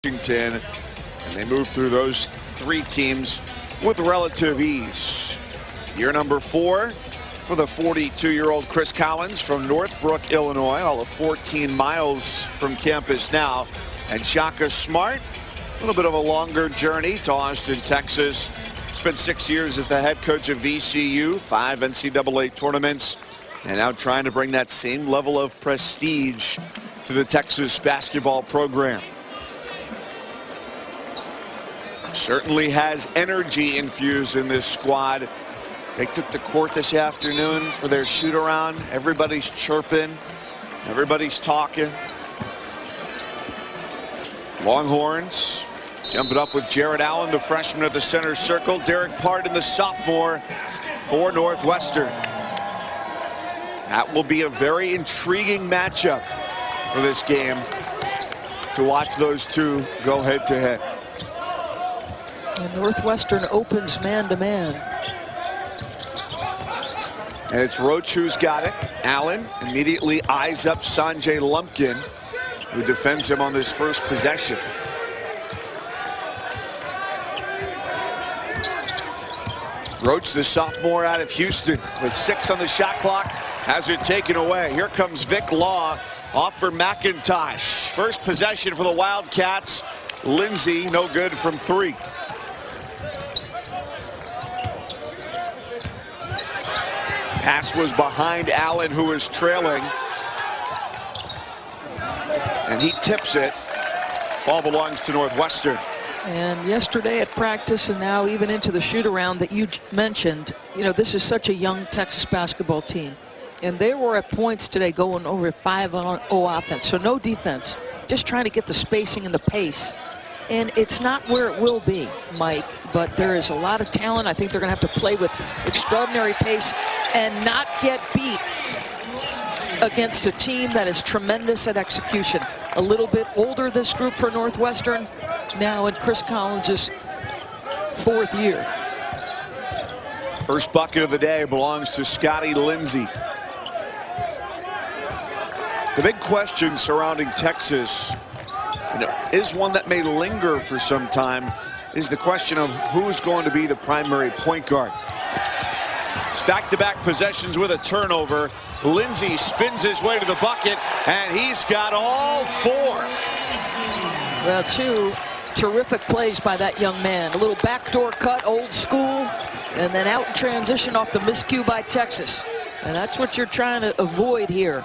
Washington, and they move through those three teams with relative ease. Year number 4 for the 42-year-old Chris Collins from Northbrook, Illinois, all of 14 miles from campus now. And Shaka Smart, a little bit of a longer journey to Austin, Texas. Spent 6 years as the head coach of VCU, 5 NCAA tournaments, and now trying to bring that same level of prestige to the Texas basketball program. Certainly has energy infused in this squad. They took the court this afternoon for their shoot-around. Everybody's chirping. Everybody's talking. Longhorns jumping up with Jared Allen, the freshman at the center circle. Derek Pardon, the sophomore for Northwestern. That will be a very intriguing matchup for this game, to watch those two go head-to-head. And Northwestern opens man-to-man. And it's Roach who's got it. Allen immediately eyes up Sanjay Lumpkin, who defends him on this first possession. Roach, the sophomore out of Houston, with 6 on the shot clock, has it taken away. Here comes Vic Law off for McIntosh. First possession for the Wildcats. Lindsay, no good from 3. Pass was behind Allen, who is trailing. And he tips it. Ball belongs to Northwestern. And yesterday at practice, and now even into the shoot-around that you mentioned, you know, this is such a young Texas basketball team. And they were at points today going over 5-0 offense. So no defense, just trying to get the spacing and the pace. And it's not where it will be, Mike, but there is a lot of talent. I think they're going to have to play with extraordinary pace and not get beat against a team that is tremendous at execution. A little bit older, this group for Northwestern, now in Chris Collins' 4th year. First bucket of the day belongs to Scotty Lindsay. The big question surrounding Texas, is one that may linger for some time, is the question of who's going to be the primary point guard. It's back-to-back possessions with a turnover. Lindsay spins his way to the bucket, and he's got all 4. Well, 2 terrific plays by that young man. A little backdoor cut, old school, and then out in transition off the miscue by Texas. And that's what you're trying to avoid here.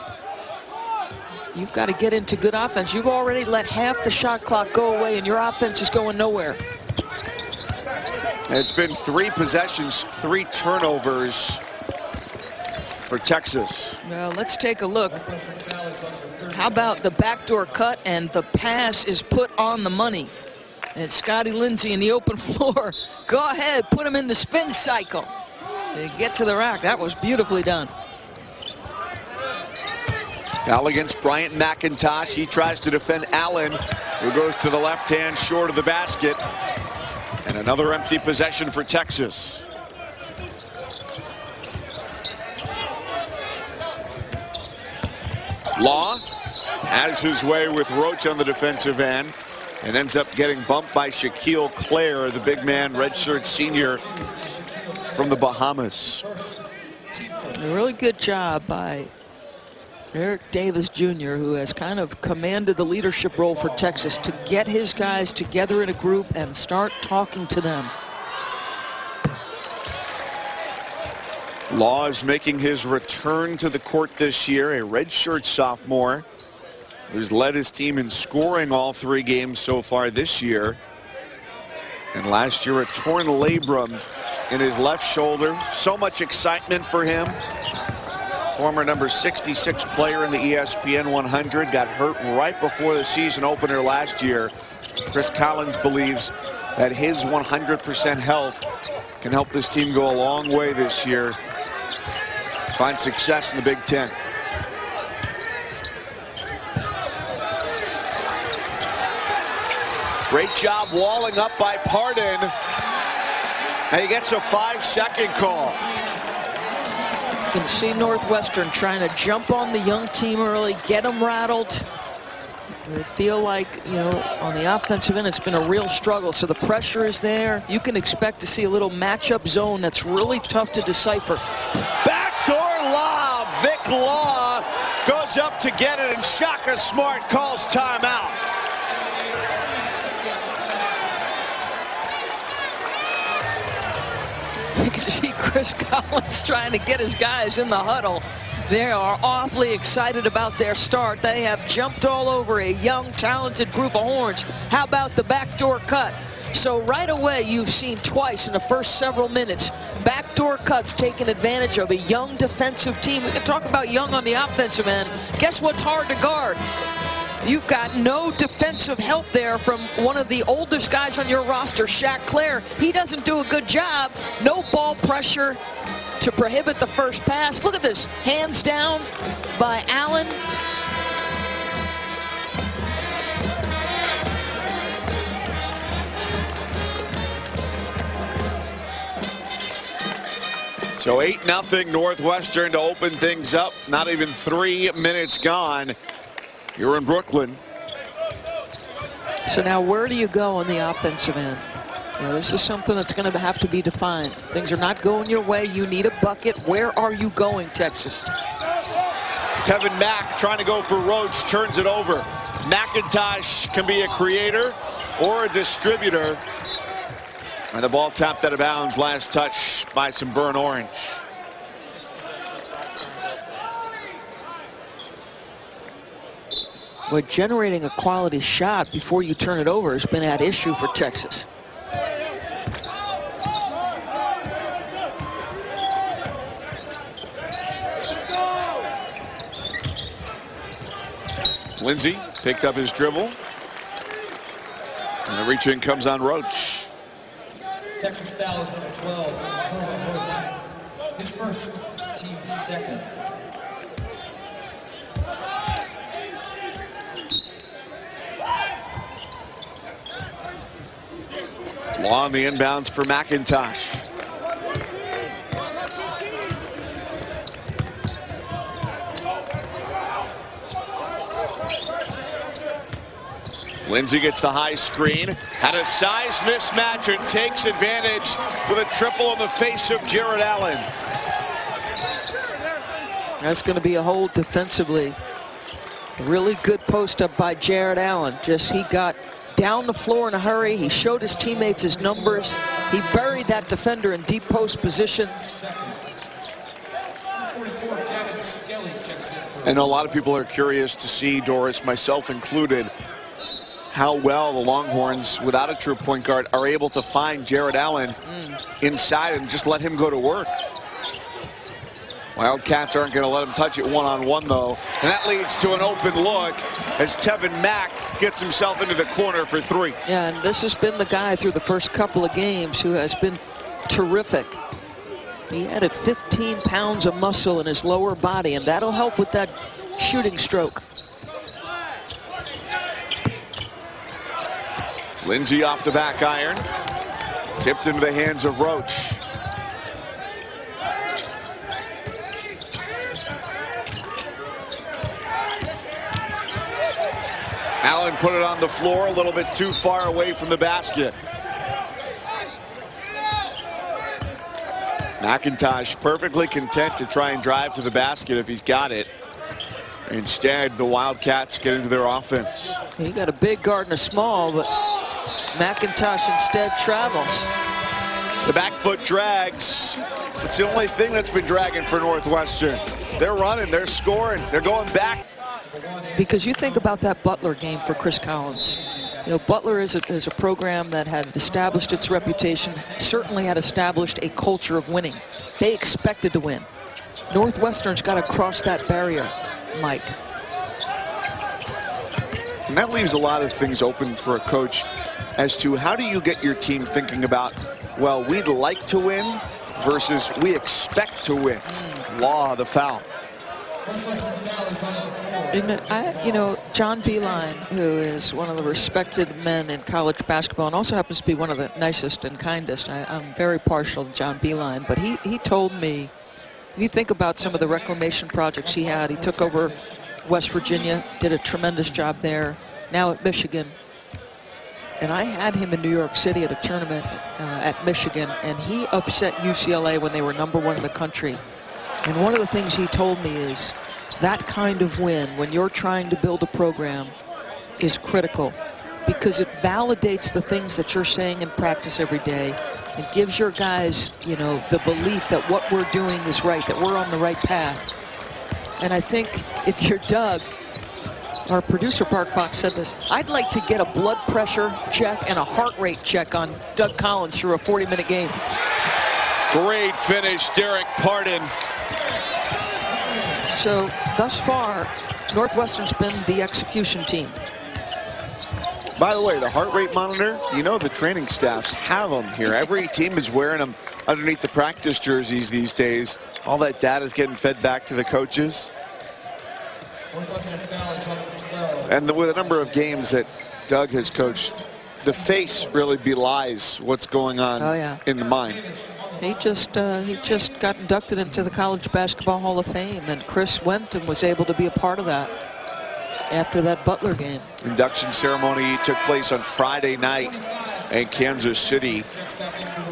You've got to get into good offense. You've already let half the shot clock go away, and your offense is going nowhere. It's been 3 possessions, 3 turnovers for Texas. Well, let's take a look. How about the backdoor cut, and the pass is put on the money. And Scotty Lindsay in the open floor. Go ahead, put him in the spin cycle. They get to the rack. That was beautifully done. Foul against Bryant McIntosh. He tries to defend Allen, who goes to the left hand short of the basket. And another empty possession for Texas. Law has his way with Roach on the defensive end and ends up getting bumped by Shaquille Clare, the big man, redshirt senior from the Bahamas. A really good job by Eric Davis Jr., who has kind of commanded the leadership role for Texas, to get his guys together in a group and start talking to them. Law is making his return to the court this year, a redshirt sophomore who's led his team in scoring all 3 games so far this year. And last year, a torn labrum in his left shoulder. So much excitement for him. Former number 66 player in the ESPN 100, got hurt right before the season opener last year. Chris Collins believes that his 100% health can help this team go a long way this year, find success in the Big Ten. Great job walling up by Pardon, and he gets a 5-second call. You can see Northwestern trying to jump on the young team early, get them rattled, They feel like, on the offensive end, it's been a real struggle. So the pressure is there. You can expect to see a little matchup zone that's really tough to decipher. Backdoor lob. Vic Law goes up to get it, and Shaka Smart calls timeout. You can see Chris Collins trying to get his guys in the huddle. They are awfully excited about their start. They have jumped all over a young, talented group of Horns. How about the backdoor cut? So right away, you've seen twice in the first several minutes, backdoor cuts taking advantage of a young defensive team. We can talk about young on the offensive end. Guess what's hard to guard? You've got no defensive help there from one of the oldest guys on your roster, Shaq Claire. He doesn't do a good job. No ball pressure to prohibit the first pass. Look at this, hands down by Allen. So 8-0 Northwestern to open things up. Not even 3 minutes gone. You're in Brooklyn. So now where do you go on the offensive end? This is something that's going to have to be defined. Things are not going your way. You need a bucket. Where are you going, Texas? Tevin Mack trying to go for Roach, turns it over. McIntosh can be a creator or a distributor. And the ball tapped out of bounds. Last touch by some burnt orange. But generating a quality shot before you turn it over has been at issue for Texas. Lindsay picked up his dribble. And the reach in comes on Roach. Texas fouls number 12, Roach. His first, team second. Law on the inbounds for McIntosh. Lindsay gets the high screen, had a size mismatch and takes advantage with a triple in the face of Jared Allen. That's going to be a hold defensively. A really good post up by Jared Allen. He got down the floor in a hurry. He showed his teammates his numbers. He buried that defender in deep post position. And a lot of people are curious to see, Doris, myself included, how well the Longhorns, without a true point guard, are able to find Jared Allen inside and just let him go to work. Wildcats aren't going to let him touch it one-on-one, though. And that leads to an open look as Tevin Mack gets himself into the corner for three. Yeah, and this has been the guy through the first couple of games who has been terrific. He added 15 pounds of muscle in his lower body, and that'll help with that shooting stroke. Lindsay off the back iron. Tipped into the hands of Roach. Allen put it on the floor a little bit too far away from the basket. McIntosh perfectly content to try and drive to the basket if he's got it. Instead, the Wildcats get into their offense. He got a big guard and a small, but McIntosh instead travels. The back foot drags. It's the only thing that's been dragging for Northwestern. They're running, they're scoring, they're going back. Because you think about that Butler game for Chris Collins. Butler is a program that had established its reputation, certainly had established a culture of winning. They expected to win. Northwestern's got to cross that barrier, Mike. And that leaves a lot of things open for a coach as to how do you get your team thinking about, well, we'd like to win versus we expect to win. Law, the foul. And John Beilein, who is one of the respected men in college basketball and also happens to be one of the nicest and kindest. I'm very partial to John Beilein, but he told me, if you think about some of the reclamation projects he had, he took over West Virginia, did a tremendous job there. now at Michigan. And I had him in New York City at a tournament at Michigan, and he upset UCLA when they were #1 in the country. And one of the things he told me is that kind of win, when you're trying to build a program, is critical, because it validates the things that you're saying in practice every day. It gives your guys, you know, the belief that what we're doing is right, that we're on the right path. And I think if you're Doug, our producer Bart Fox said this, I'd like to get a blood pressure check and a heart rate check on Doug Collins through a 40-minute game. Great finish, Derek Pardon. So thus far, Northwestern's been the execution team. By the way, the heart rate monitor, you know the training staffs have them here. Every team is wearing them underneath the practice jerseys these days. All that data is getting fed back to the coaches. And with a number of games that Doug has coached, the face really belies what's going on in the mind. He just got inducted into the College Basketball Hall of Fame, and Chris went and was able to be a part of that after that Butler game. Induction ceremony took place on Friday night in Kansas City.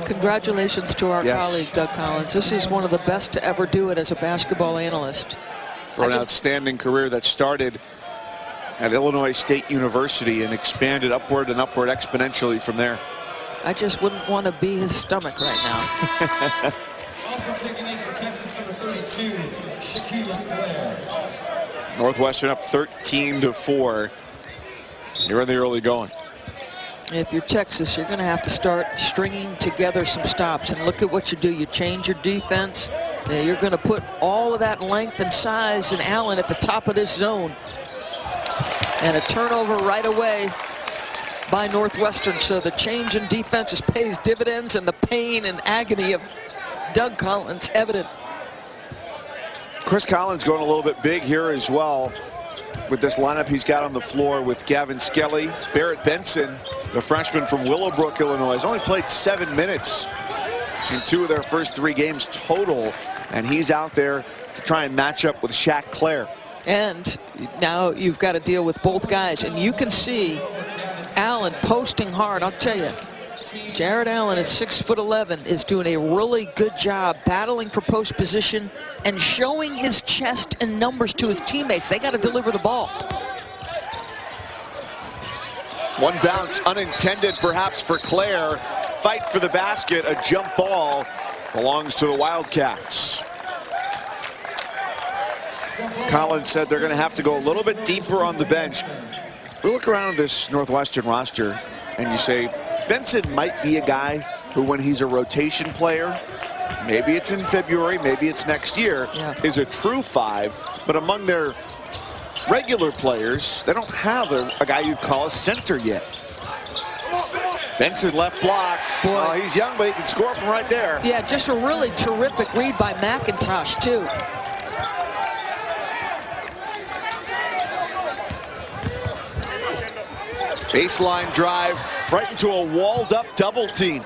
Congratulations to our colleague, Doug Collins. This is one of the best to ever do it as a basketball analyst. For an outstanding career that started at Illinois State University and expanded upward and upward exponentially from there. I just wouldn't want to be his stomach right now. Also checking in for Texas, number 32, Shaquille Claire. Northwestern up 13-4. You're in the early going. If you're Texas, you're going to have to start stringing together some stops. And look at what you do. You change your defense. You're going to put all of that length and size and Allen at the top of this zone. And a turnover right away by Northwestern. So the change in defenses pays dividends, and the pain and agony of Doug Collins evident. Chris Collins going a little bit big here as well with this lineup he's got on the floor with Gavin Skelly. Barrett Benson, the freshman from Willowbrook, Illinois, has only played 7 minutes in 2 of their first 3 games total, and he's out there to try and match up with Shaq Claire. And now you've got to deal with both guys, and you can see Allen posting hard. I'll tell you, Jared Allen at 6'11" is doing a really good job battling for post position and showing his chest and numbers to his teammates. They got to deliver the ball. One bounce unintended perhaps for Claire. Fight for the basket. A jump ball belongs to the Wildcats. Collins said they're going to have to go a little bit deeper on the bench. We look around at this Northwestern roster and you say, Benson might be a guy who, when he's a rotation player, maybe it's in February, maybe it's next year, is a true 5. But among their regular players, they don't have a guy you'd call a center yet. Benson left block. Boy, he's young, but he can score from right there. Yeah, just a really terrific read by McIntosh, too. Baseline drive right into a walled-up double team.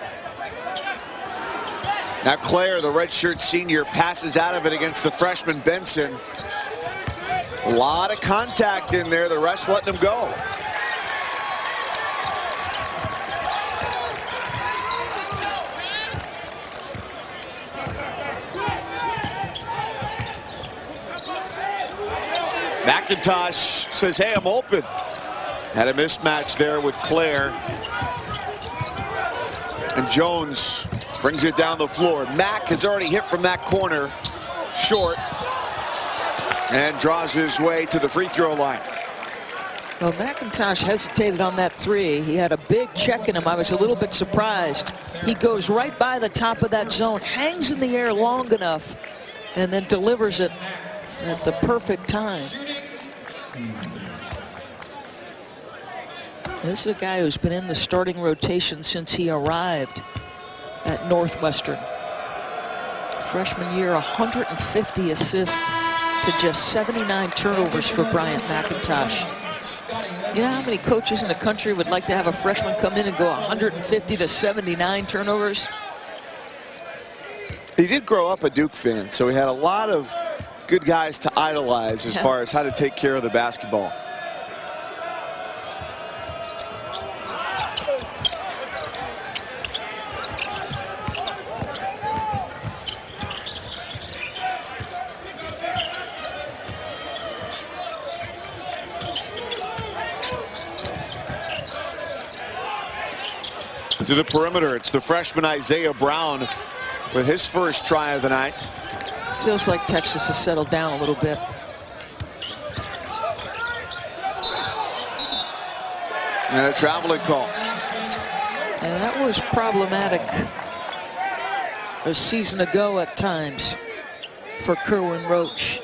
Now Claire, the redshirt senior, passes out of it against the freshman Benson. A lot of contact in there. The rest letting him go. McIntosh says, hey, I'm open. Had a mismatch there with Claire. And Jones brings it down the floor. Mack has already hit from that corner. Short. And draws his way to the free throw line. Well, McIntosh hesitated on that 3. He had a big check in him. I was a little bit surprised. He goes right by the top of that zone, hangs in the air long enough, and then delivers it at the perfect time. This is a guy who's been in the starting rotation since he arrived at Northwestern. Freshman year, 150 assists to just 79 turnovers for Bryant McIntosh. You know how many coaches in the country would like to have a freshman come in and go 150 to 79 turnovers? He did grow up a Duke fan, so he had a lot of good guys to idolize as far as how to take care of the basketball. To the perimeter, it's the freshman Isaiah Brown with his first try of the night. Feels like Texas has settled down a little bit. And a traveling call. And that was problematic a season ago at times for Kerwin Roach.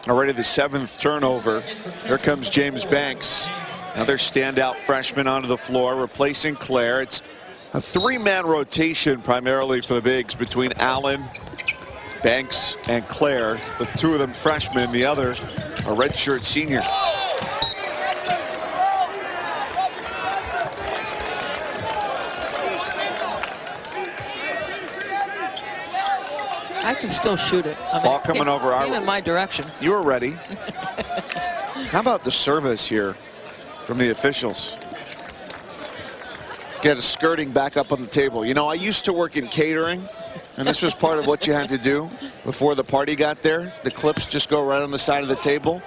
Already the 7th turnover. Here comes James Banks. Another standout freshman onto the floor, replacing Claire. It's a 3-man rotation primarily for the bigs between Allen, Banks, and Claire, with 2 of them freshmen, the other a redshirt senior. I can still shoot it. I mean, Ball coming over our way. In my direction. You were ready. How about the service here from the officials? Get a skirting back up on the table. You know, I used to work in catering, and this was part of what you had to do before the party got there. The clips just go right on the side of the table,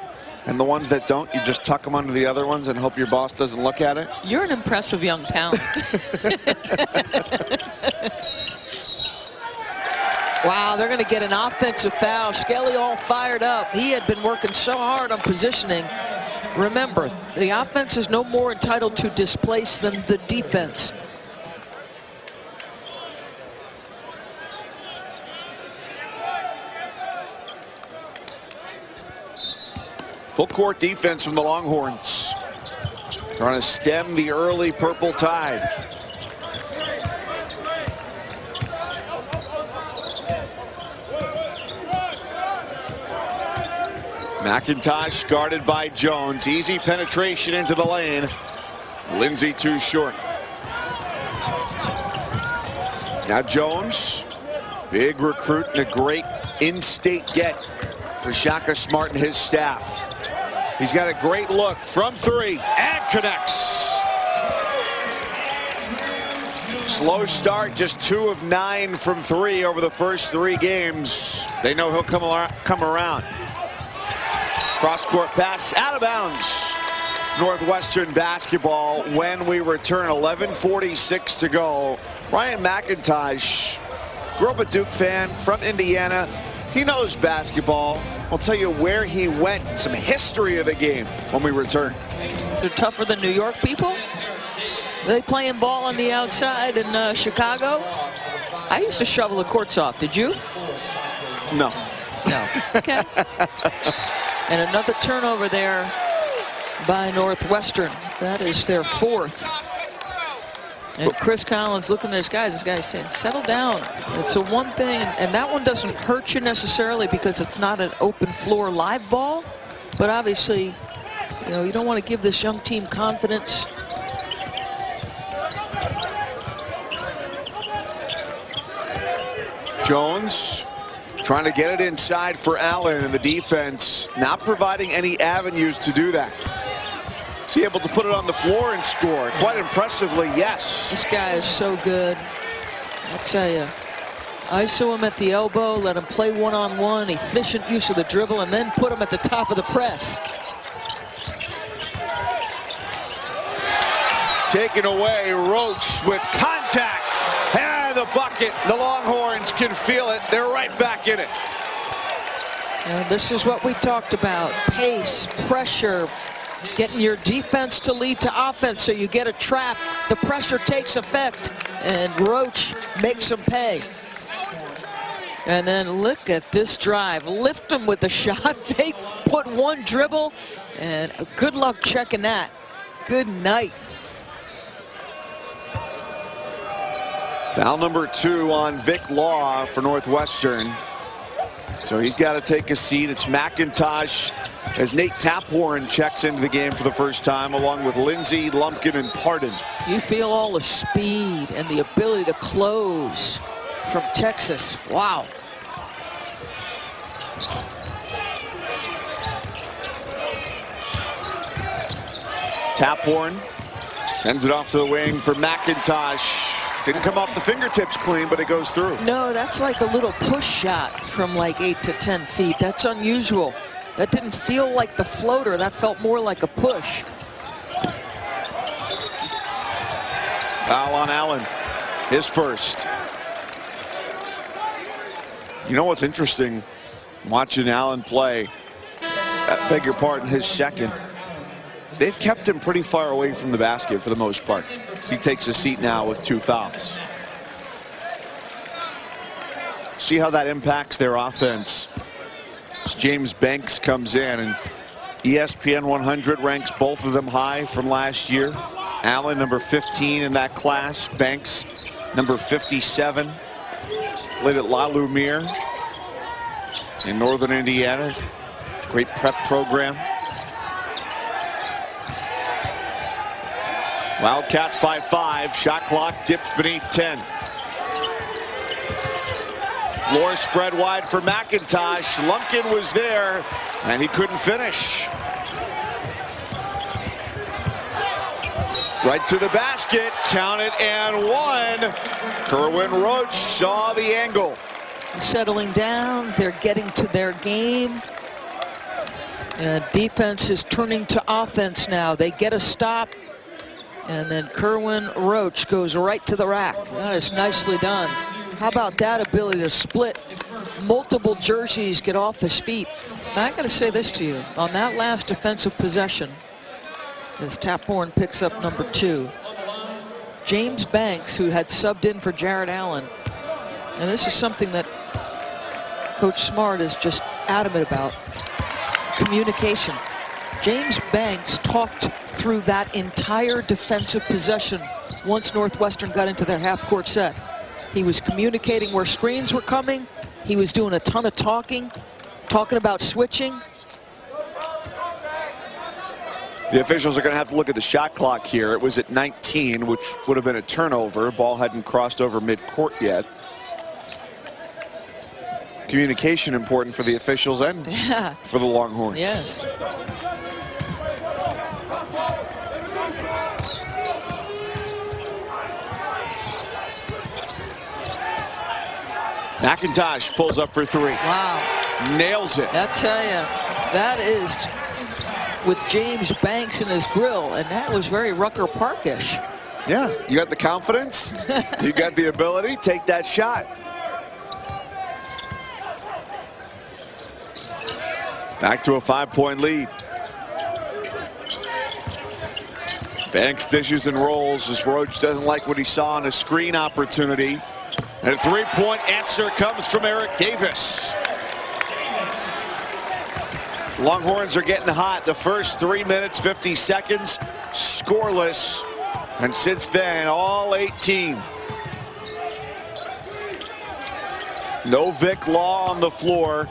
and the ones that don't, you just tuck them under the other ones and hope your boss doesn't look at it. You're an impressive young talent. Wow, they're going to get an offensive foul. Skelly all fired up. He had been working so hard on positioning. Remember, the offense is no more entitled to displace than the defense. Full court defense from the Longhorns. Trying to stem the early purple tide. McIntosh guarded by Jones. Easy penetration into the lane. Lindsay too short. Now Jones, big recruit and a great in-state get for Shaka Smart and his staff. He's got a great look from 3 and connects. Slow start, just 2 of 9 from 3 over the first 3 games. They know he'll come around. Cross-court pass, out of bounds. Northwestern basketball when we return. 11:46 to go. Ryan McIntosh, grew up a Duke fan from Indiana. He knows basketball. I'll tell you where he went, some history of the game when we return. They're tougher than New York people. They playing ball on the outside in Chicago. I used to shovel the courts off. Did you? No. No. Okay. And another turnover there by Northwestern. That is their 4th. And Chris Collins looking at this guy saying, settle down. It's a one thing, and that one doesn't hurt you necessarily because it's not an open floor live ball. But obviously, you know, you don't want to give this young team confidence. Jones trying to get it inside for Allen, and the defense not providing any avenues to do that. Is he able to put it on the floor and score? Quite impressively, yes. This guy is so good. I'll tell you. ISO him at the elbow, let him play one-on-one, efficient use of the dribble, and then put him at the top of the press. Taken away, Roach with contact. And the bucket. The Longhorns can feel it. They're right back in it. And this is what we talked about. Pace, pressure, getting your defense to lead to offense so you get a trap. The pressure takes effect, and Roach makes them pay. And then look at this drive. Lift them with the shot. They put one dribble, and good luck checking that. Good night. Foul number 2 on Vic Law for Northwestern. So he's got to take a seat. It's McIntosh as Nate Taphorn checks into the game for the first time, along with Lindsay, Lumpkin, and Pardon. You feel all the speed and the ability to close from Texas. Wow. Taphorn sends it off to the wing for McIntosh. Didn't come off the fingertips clean, but it goes through. No, that's like a little push shot from like 8 to 10 feet. That's unusual. That didn't feel like the floater. That felt more like a push. Foul on Allen, his first. You know what's interesting? Watching Allen play, I beg your pardon, his second. They've kept him pretty far away from the basket for the most part. He takes a seat now with 2 fouls. See how that impacts their offense. As James Banks comes in, and ESPN 100 ranks both of them high from last year. Allen, number 15 in that class. Banks, number 57. Played at La Lumiere in Northern Indiana. Great prep program. Wildcats by 5. Shot clock dips beneath 10. Floor spread wide for McIntosh. Lumpkin was there, and he couldn't finish. Right to the basket. Count it and one. Kerwin Roach saw the angle. Settling down. They're getting to their game. And defense is turning to offense now. They get a stop. And then Kerwin Roach goes right to the rack. That is nicely done. How about that ability to split multiple jerseys, get off his feet? Now, I got to say this to you. On that last defensive possession, as Tapborn picks up number 2, James Banks, who had subbed in for Jared Allen, and this is something that Coach Smart is just adamant about, communication. James Banks talked through that entire defensive possession once Northwestern got into their half-court set. He was communicating where screens were coming. He was doing a ton of talking about switching. The officials are going to have to look at the shot clock here. It was at 19, which would have been a turnover. Ball hadn't crossed over midcourt yet. Communication important for the officials and for the Longhorns. Yes. McIntosh pulls up for 3. Wow. Nails it. I tell you, that is with James Banks in his grill, and that was very Rucker Parkish. Yeah, you got the confidence, you got the ability, take that shot. Back to a 5-point lead. Banks dishes and rolls as Roach doesn't like what he saw on a screen opportunity. And a 3-point answer comes from Eric Davis. Longhorns are getting hot. The first 3 minutes, 50 seconds, scoreless. And since then, all 18. No Vic Law on the floor.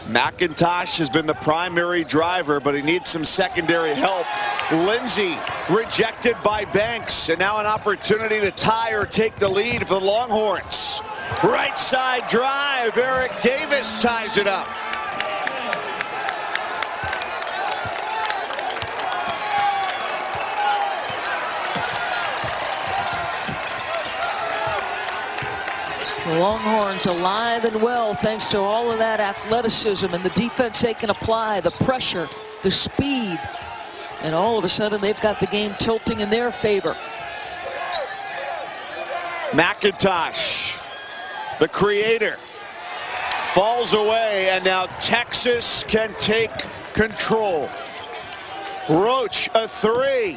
McIntosh has been the primary driver, but he needs some secondary help. Lindsey rejected by Banks, and now an opportunity to tie or take the lead for the Longhorns. Right side drive, Eric Davis ties it up. The Longhorns alive and well thanks to all of that athleticism and the defense they can apply, the pressure, the speed. And all of a sudden they've got the game tilting in their favor. McIntosh, the creator, falls away, and now Texas can take control. Roach, a 3.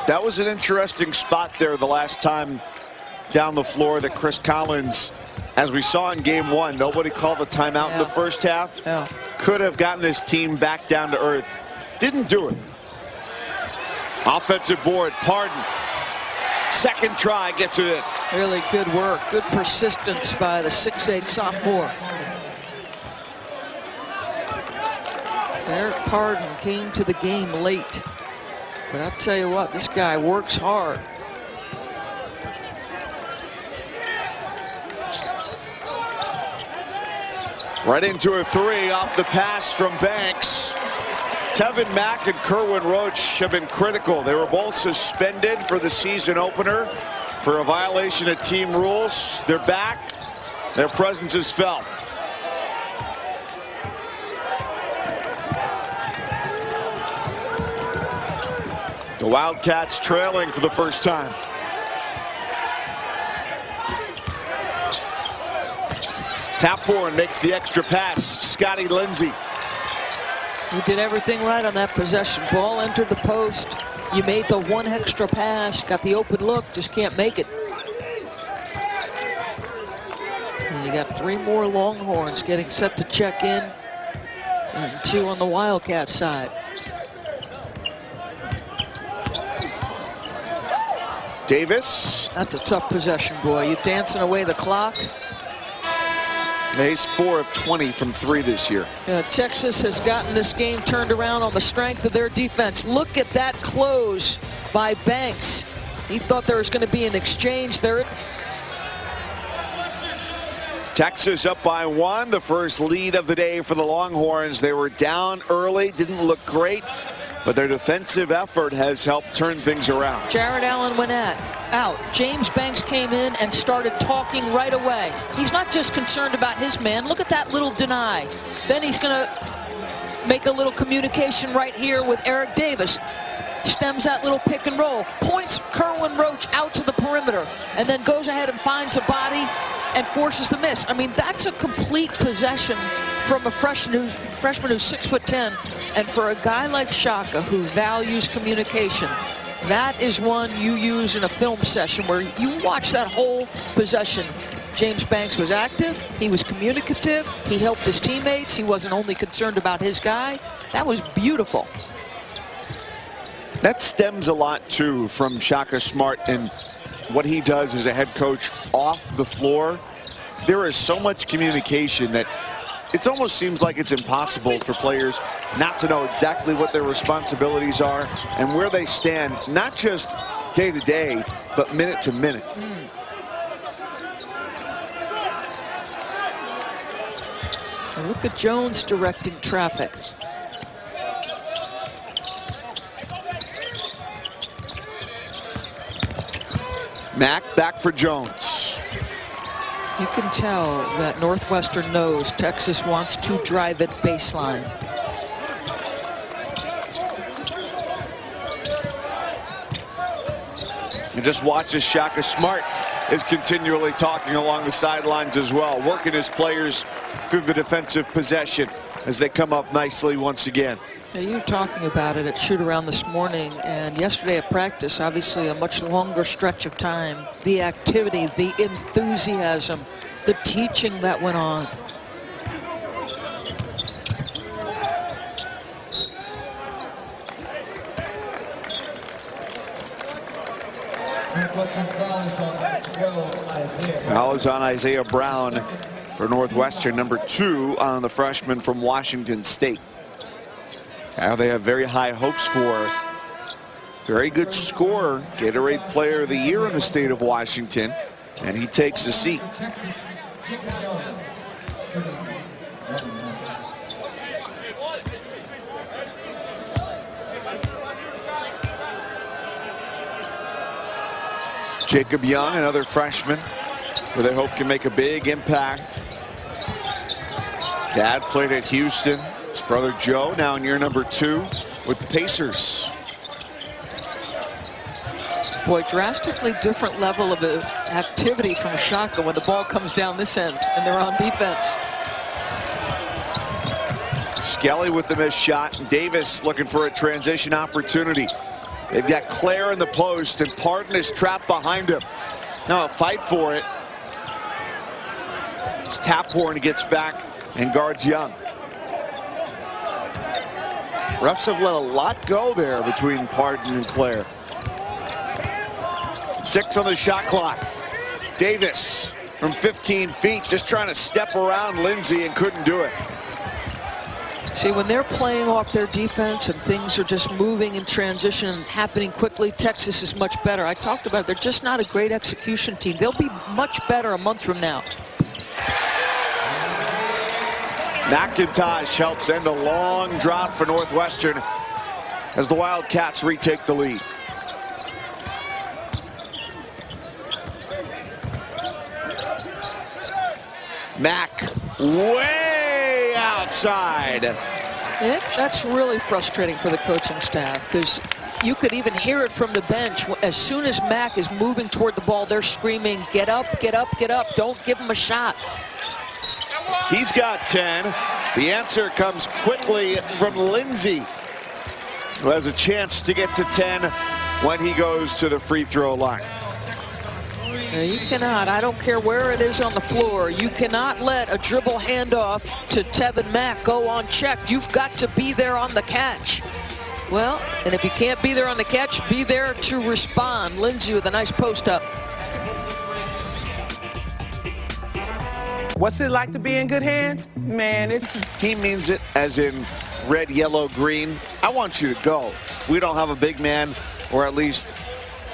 That was an interesting spot there the last time down the floor that Chris Collins, as we saw in game 1, nobody called the timeout in the first half. Could have gotten this team back down to earth. Didn't do it. Offensive board, Pardon. Second try, gets it in. Really good work, good persistence by the 6'8" sophomore. Eric Pardon came to the game late. But I'll tell you what, this guy works hard. Right into a 3 off the pass from Banks. Tevin Mack and Kerwin Roach have been critical. They were both suspended for the season opener for a violation of team rules. They're back. Their presence is felt. The Wildcats trailing for the first time. Taphorn makes the extra pass. Scotty Lindsey. You did everything right on that possession. Ball entered the post. You made the one extra pass, got the open look, just can't make it. And you got 3 more Longhorns getting set to check in, and 2 on the Wildcat side. Davis. That's a tough possession, boy. You're dancing away the clock. He's 4 of 20 from 3 this year. Texas has gotten this game turned around on the strength of their defense. Look at that close by Banks. He thought there was going to be an exchange there. Texas up by 1, the first lead of the day for the Longhorns. They were down early, didn't look great, but their defensive effort has helped turn things around. Jared Allen went out. James Banks came in and started talking right away. He's not just concerned about his man. Look at that little deny. Then he's going to make a little communication right here with Eric Davis. Stems that little pick and roll. Points Kerwin Roach out to the perimeter and then goes ahead and finds a body and forces the miss. I mean, that's a complete possession from a freshman who's 6'10", and for a guy like Shaka who values communication, that is one you use in a film session where you watch that whole possession. James Banks was active, he was communicative, he helped his teammates, he wasn't only concerned about his guy. That was beautiful. That stems a lot too from Shaka Smart and what he does as a head coach off the floor. There is so much communication that it almost seems like it's impossible for players not to know exactly what their responsibilities are and where they stand, not just day to day, but minute to minute. Look at Jones directing traffic. Mack back for Jones. You can tell that Northwestern knows Texas wants to drive it baseline. And just watch as Shaka Smart is continually talking along the sidelines as well, working his players through the defensive possession as they come up nicely once again. Now, you were talking about it at shoot-around this morning and yesterday at practice, obviously a much longer stretch of time. The activity, the enthusiasm, the teaching that went on. Northwestern foul is on 12, Isaiah. Foul is on Isaiah Brown for Northwestern, number 2 on the freshman from Washington State. Now they have very high hopes for. Very good scorer, Gatorade Player of the Year in the state of Washington, and he takes a seat. Texas, Jacob Young. Jacob Young, another freshman, who they hope can make a big impact. Dad played at Houston. His brother Joe now in year number 2 with the Pacers. Boy, drastically different level of activity from Shaka when the ball comes down this end and they're on defense. Skelly with the missed shot. Davis looking for a transition opportunity. They've got Claire in the post and Pardon is trapped behind him. Now a fight for it. It's Taphorn gets back and guards Young. Refs have let a lot go there between Pardon and Claire. 6 on the shot clock. Davis from 15 feet just trying to step around Lindsey and couldn't do it. See, when they're playing off their defense and things are just moving in transition and happening quickly, Texas is much better. I talked about it. They're just not a great execution team. They'll be much better a month from now. McIntosh helps end a long drought for Northwestern as the Wildcats retake the lead. Mack way outside. That's really frustrating for the coaching staff because you could even hear it from the bench. As soon as Mack is moving toward the ball, they're screaming, get up, get up, get up. Don't give him a shot. He's got 10. The answer comes quickly from Lindsay, who has a chance to get to 10 when he goes to the free throw line. Now you cannot, I don't care where it is on the floor, you cannot let a dribble handoff to Tevin Mack go unchecked. You've got to be there on the catch. Well, and if you can't be there on the catch, be there to respond. Lindsay with a nice post up. What's it like to be in good hands? Man, He means it as in red, yellow, green. I want you to go. We don't have a big man, or at least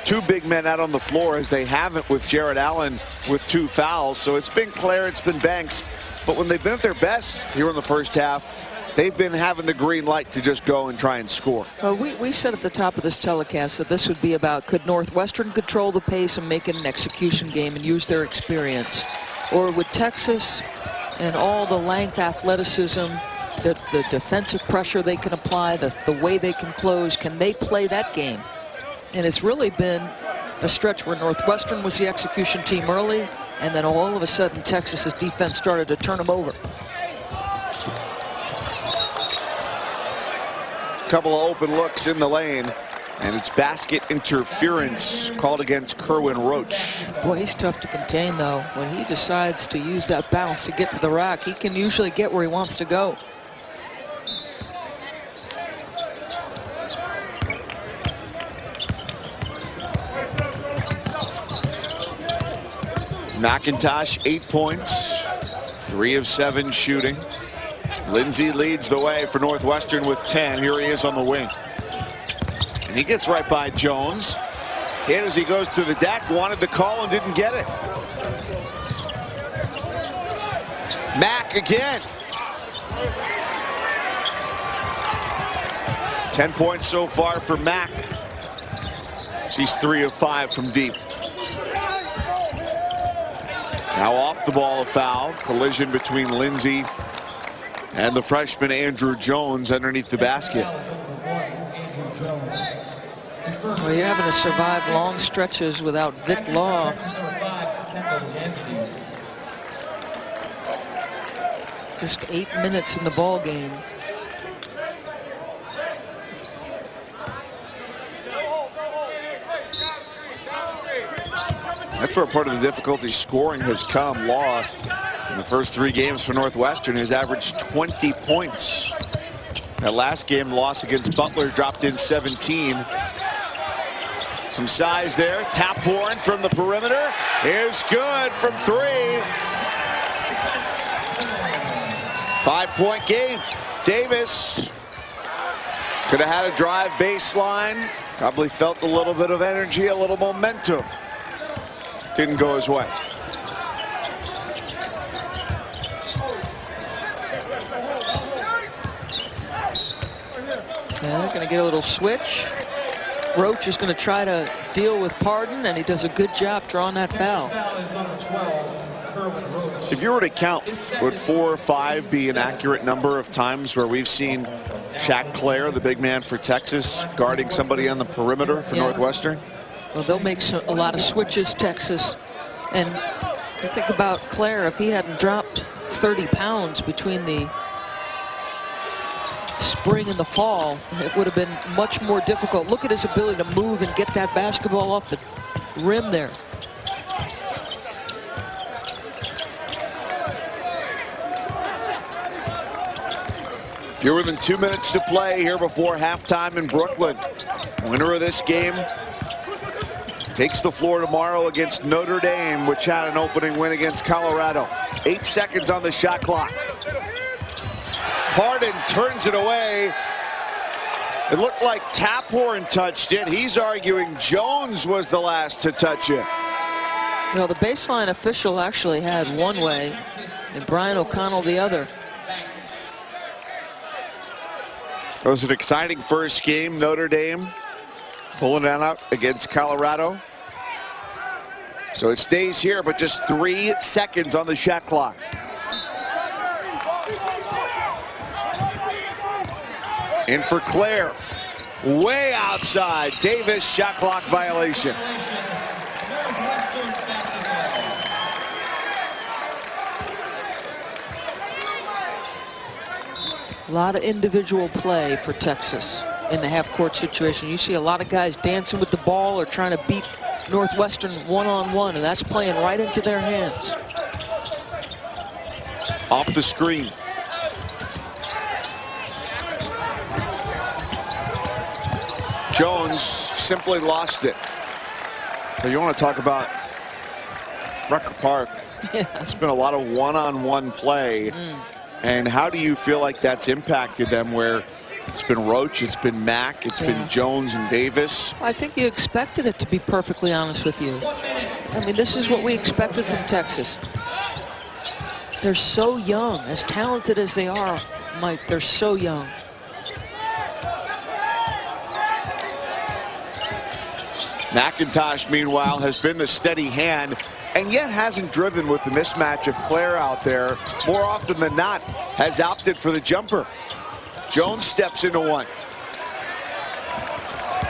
two big men out on the floor, as they haven't with Jared Allen with 2 fouls. So it's been Claire, it's been Banks. But when they've been at their best here in the first half, they've been having the green light to just go and try and score. Well, we said at the top of this telecast that this would be about, could Northwestern control the pace and make it an execution game and use their experience? Or would Texas and all the length, athleticism, the defensive pressure they can apply, the way they can close, can they play that game? And it's really been a stretch where Northwestern was the execution team early, and then all of a sudden Texas's defense started to turn them over. Couple of open looks in the lane, and it's basket interference called against Kerwin Roach. Boy, he's tough to contain, though. When he decides to use that bounce to get to the rack, he can usually get where he wants to go. McIntosh, 8 points, 3 of 7 shooting. Lindsay leads the way for Northwestern with 10. Here he is on the wing. And he gets right by Jones. Hit as he goes to the deck, wanted the call and didn't get it. Mack again. 10 points so far for Mack. She's 3 of 5 from deep. Now off the ball, a foul. Collision between Lindsay and the freshman Andrew Jones underneath the basket. Well, you're having to survive long stretches without Vic Law. Just 8 minutes in the ball game. That's where part of the difficulty scoring has come. Law, in the first 3 games for Northwestern, has averaged 20 points. That last game loss against Butler dropped in 17. Some size there. Tap horn from the perimeter is good from 3. 5-point game. Davis could have had a drive baseline. Probably felt a little bit of energy, a little momentum. Didn't go his way. Yeah, they're going to get a little switch. Roach is going to try to deal with Pardon, and he does a good job drawing that foul. If you were to count, would 4 or 5 be an accurate number of times where we've seen Shaq Claire, the big man for Texas, guarding somebody on the perimeter for Northwestern? Well, they'll make a lot of switches, Texas. And you think about Claire, if he hadn't dropped 30 pounds between the spring and the fall, it would have been much more difficult. Look at his ability to move and get that basketball off the rim there. Fewer than 2 minutes to play here before halftime in Brooklyn. Winner of this game takes the floor tomorrow against Notre Dame, which had an opening win against Colorado. 8 seconds on the shot clock. Pardon turns it away. It looked like Taphorn touched it. He's arguing Jones was the last to touch it. Well, the baseline official actually had one way, and Brian O'Connell the other. It was an exciting first game. Notre Dame pulling that out against Colorado. So it stays here, but just 3 seconds on the shot clock. In for Claire. way outside. Davis, shot clock violation. Northwestern basketball. A lot of individual play for Texas in the half-court situation. You see a lot of guys dancing with the ball or trying to beat Northwestern one-on-one, and that's playing right into their hands. Off the screen. Jones simply lost it. But you want to talk about Rucker Park. Yeah. It's been a lot of one-on-one play. And how do you feel like that's impacted them, where it's been Roach, it's been Mack, it's been Jones and Davis? I think you expected it, to be perfectly honest with you. I mean, this is what we expected from Texas. They're so young, as talented as they are, Mike, they're so young. McIntosh, meanwhile, has been the steady hand and yet hasn't driven with the mismatch of Claire out there. More often than not, has opted for the jumper. Jones steps into one.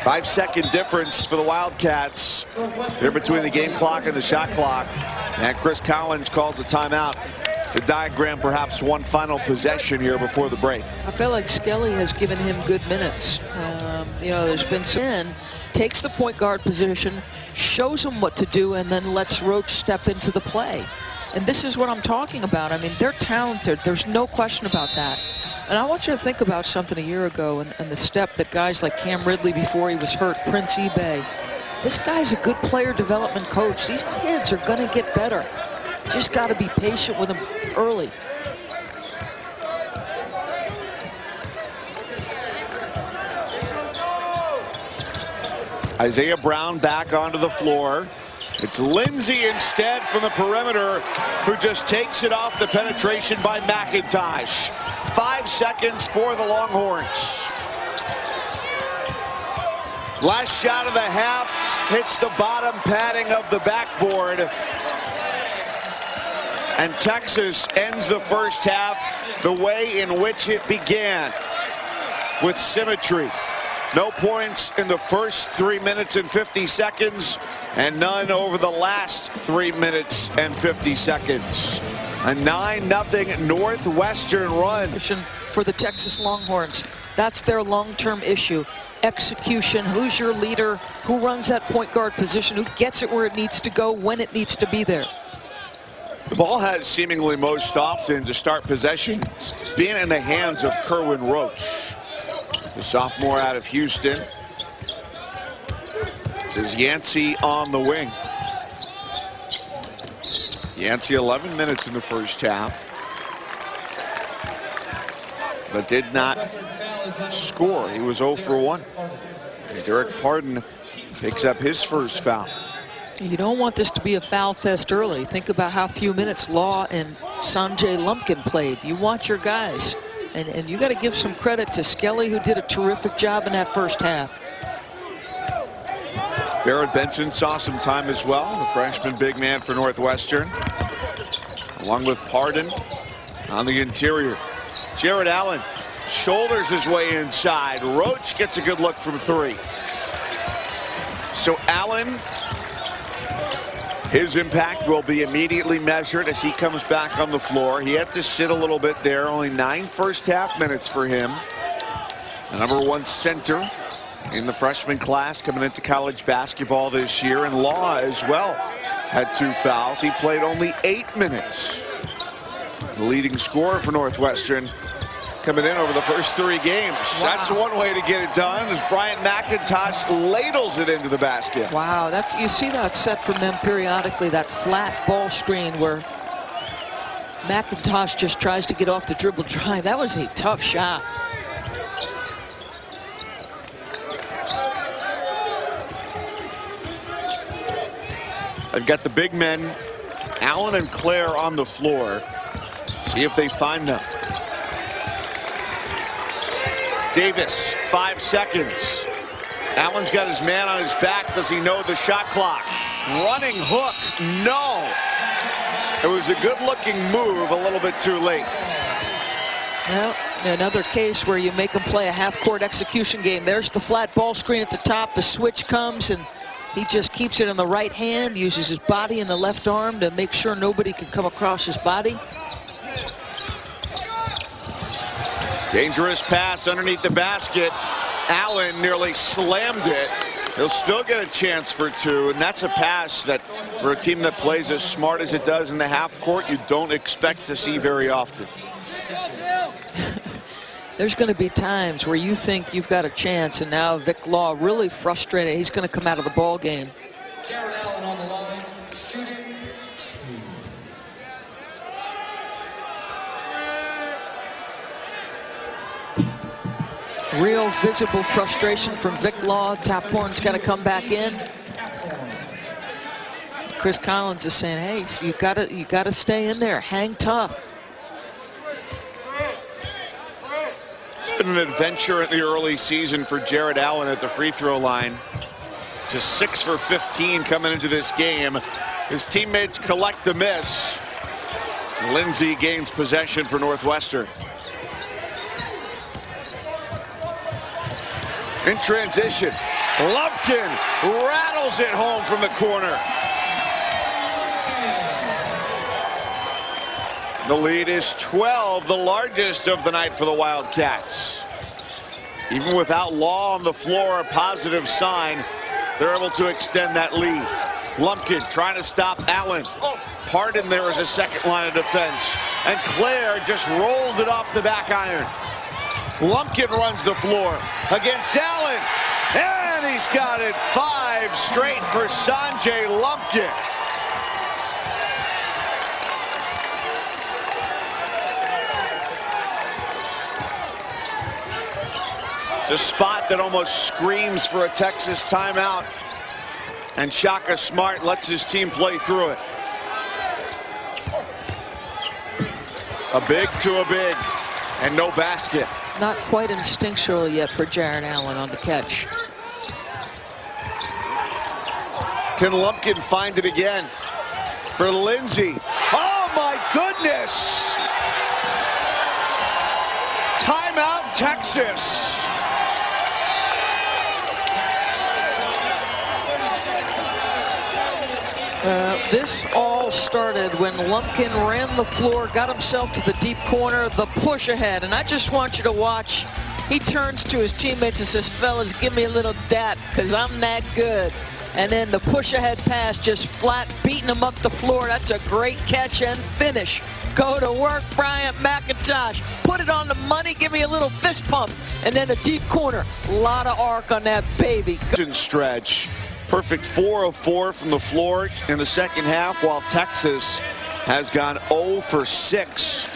5-second difference for the Wildcats. They're between the game clock and the shot clock. And Chris Collins calls a timeout to diagram perhaps one final possession here before the break. I feel like Skelly has given him good minutes. You know, there's been some, takes the point guard position, shows him what to do, and then lets Roach step into the play. And this is what I'm talking about. I mean, they're talented. There's no question about that. And I want you to think about something a year ago and the step that guys like Cam Ridley, before he was hurt, Prince eBay. This guy's a good player development coach. These kids are going to get better. Just got to be patient with them early. Isaiah Brown back onto the floor. It's Lindsay instead from the perimeter, who just takes it off the penetration by McIntosh. 5 seconds for the Longhorns. Last shot of the half hits the bottom padding of the backboard. And Texas ends the first half the way in which it began, with symmetry. No points in the first 3 minutes and 50 seconds, and none over the last 3 minutes and 50 seconds. A 9-0 Northwestern run for the Texas Longhorns. That's their long-term issue. Execution. Who's your leader? Who runs that point guard position? Who gets it where it needs to go when it needs to be there? The ball has seemingly most often to start possession being in the hands of Kerwin Roach, the sophomore out of Houston. This is Yancey on the wing. Yancey 11 minutes in the first half, but did not score. He was 0 for 1. Derek Pardon picks up his first foul. You don't want this to be a foul fest early. Think about how few minutes Law and Sanjay Lumpkin played. You want your guys. And you got to give some credit to Skelly, who did a terrific job in that first half. Barrett Benson saw some time as well, the freshman big man for Northwestern, along with Pardon on the interior. Jared Allen shoulders his way inside. Roach gets a good look from 3. So Allen, his impact will be immediately measured as he comes back on the floor. He had to sit a little bit there. Only 9 first half minutes for him. The #1 center in the freshman class coming into college basketball this year. And Law as well had 2 fouls. He played only 8 minutes. The leading scorer for Northwestern coming in over the first 3 games. Wow. That's one way to get it done, as Bryant McIntosh ladles it into the basket. Wow, you see that set from them periodically, that flat ball screen where McIntosh just tries to get off the dribble drive. That was a tough shot. I've got the big men, Allen and Claire, on the floor. See if they find them. Davis, 5 seconds. Allen's got his man on his back. Does he know the shot clock? Running hook, no. It was a good looking move, a little bit too late. Well, Another case where you make them play a half-court execution game. There's the flat ball screen at the top. The switch comes, and he just keeps it in the right hand, uses his body and the left arm to make sure nobody can come across his body. Dangerous pass underneath the basket. Allen nearly slammed it. He'll still get a chance for two, and that's a pass that, for a team that plays as smart as it does in the half court, you don't expect to see very often. There's going to be times where you think you've got a chance, and now Vic Law really frustrated. He's going to come out of the ball game. Jared Allen on the line, shooting 2. Real visible frustration from Vic Law. Taphorn's got to come back in. Chris Collins is saying, hey, so you gotta stay in there, hang tough. It's been an adventure in the early season for Jared Allen at the free throw line. Just 6 for 15 coming into this game. His teammates collect the miss. Lindsay gains possession for Northwestern. In transition, Lumpkin rattles it home from the corner. The lead is 12, the largest of the night for the Wildcats. Even without Law on the floor, a positive sign. They're able to extend that lead. Lumpkin trying to stop Allen. Pardon there is a second line of defense. And Claire just rolled it off the back iron. Lumpkin runs the floor against Allen, and he's got it 5 straight for Sanjay Lumpkin. It's a spot that almost screams for a Texas timeout, and Shaka Smart lets his team play through it. A big to a big, and no basket. Not quite instinctual yet for Jared Allen on the catch. Can Lumpkin find it again for Lindsay? Oh my goodness! Timeout Texas. This all started when Lumpkin ran the floor, got himself to the deep corner, the push ahead. And I just want you to watch. He turns to his teammates and says, fellas, give me a little dat, because I'm that good. And then the push ahead pass just flat, beating him up the floor. That's a great catch and finish. Go to work, Bryant McIntosh. Put it on the money, give me a little fist pump. And then a deep corner. A lot of arc on that baby. Stretch. Perfect 4 of 4 from the floor in the second half, while Texas has gone 0 for 6.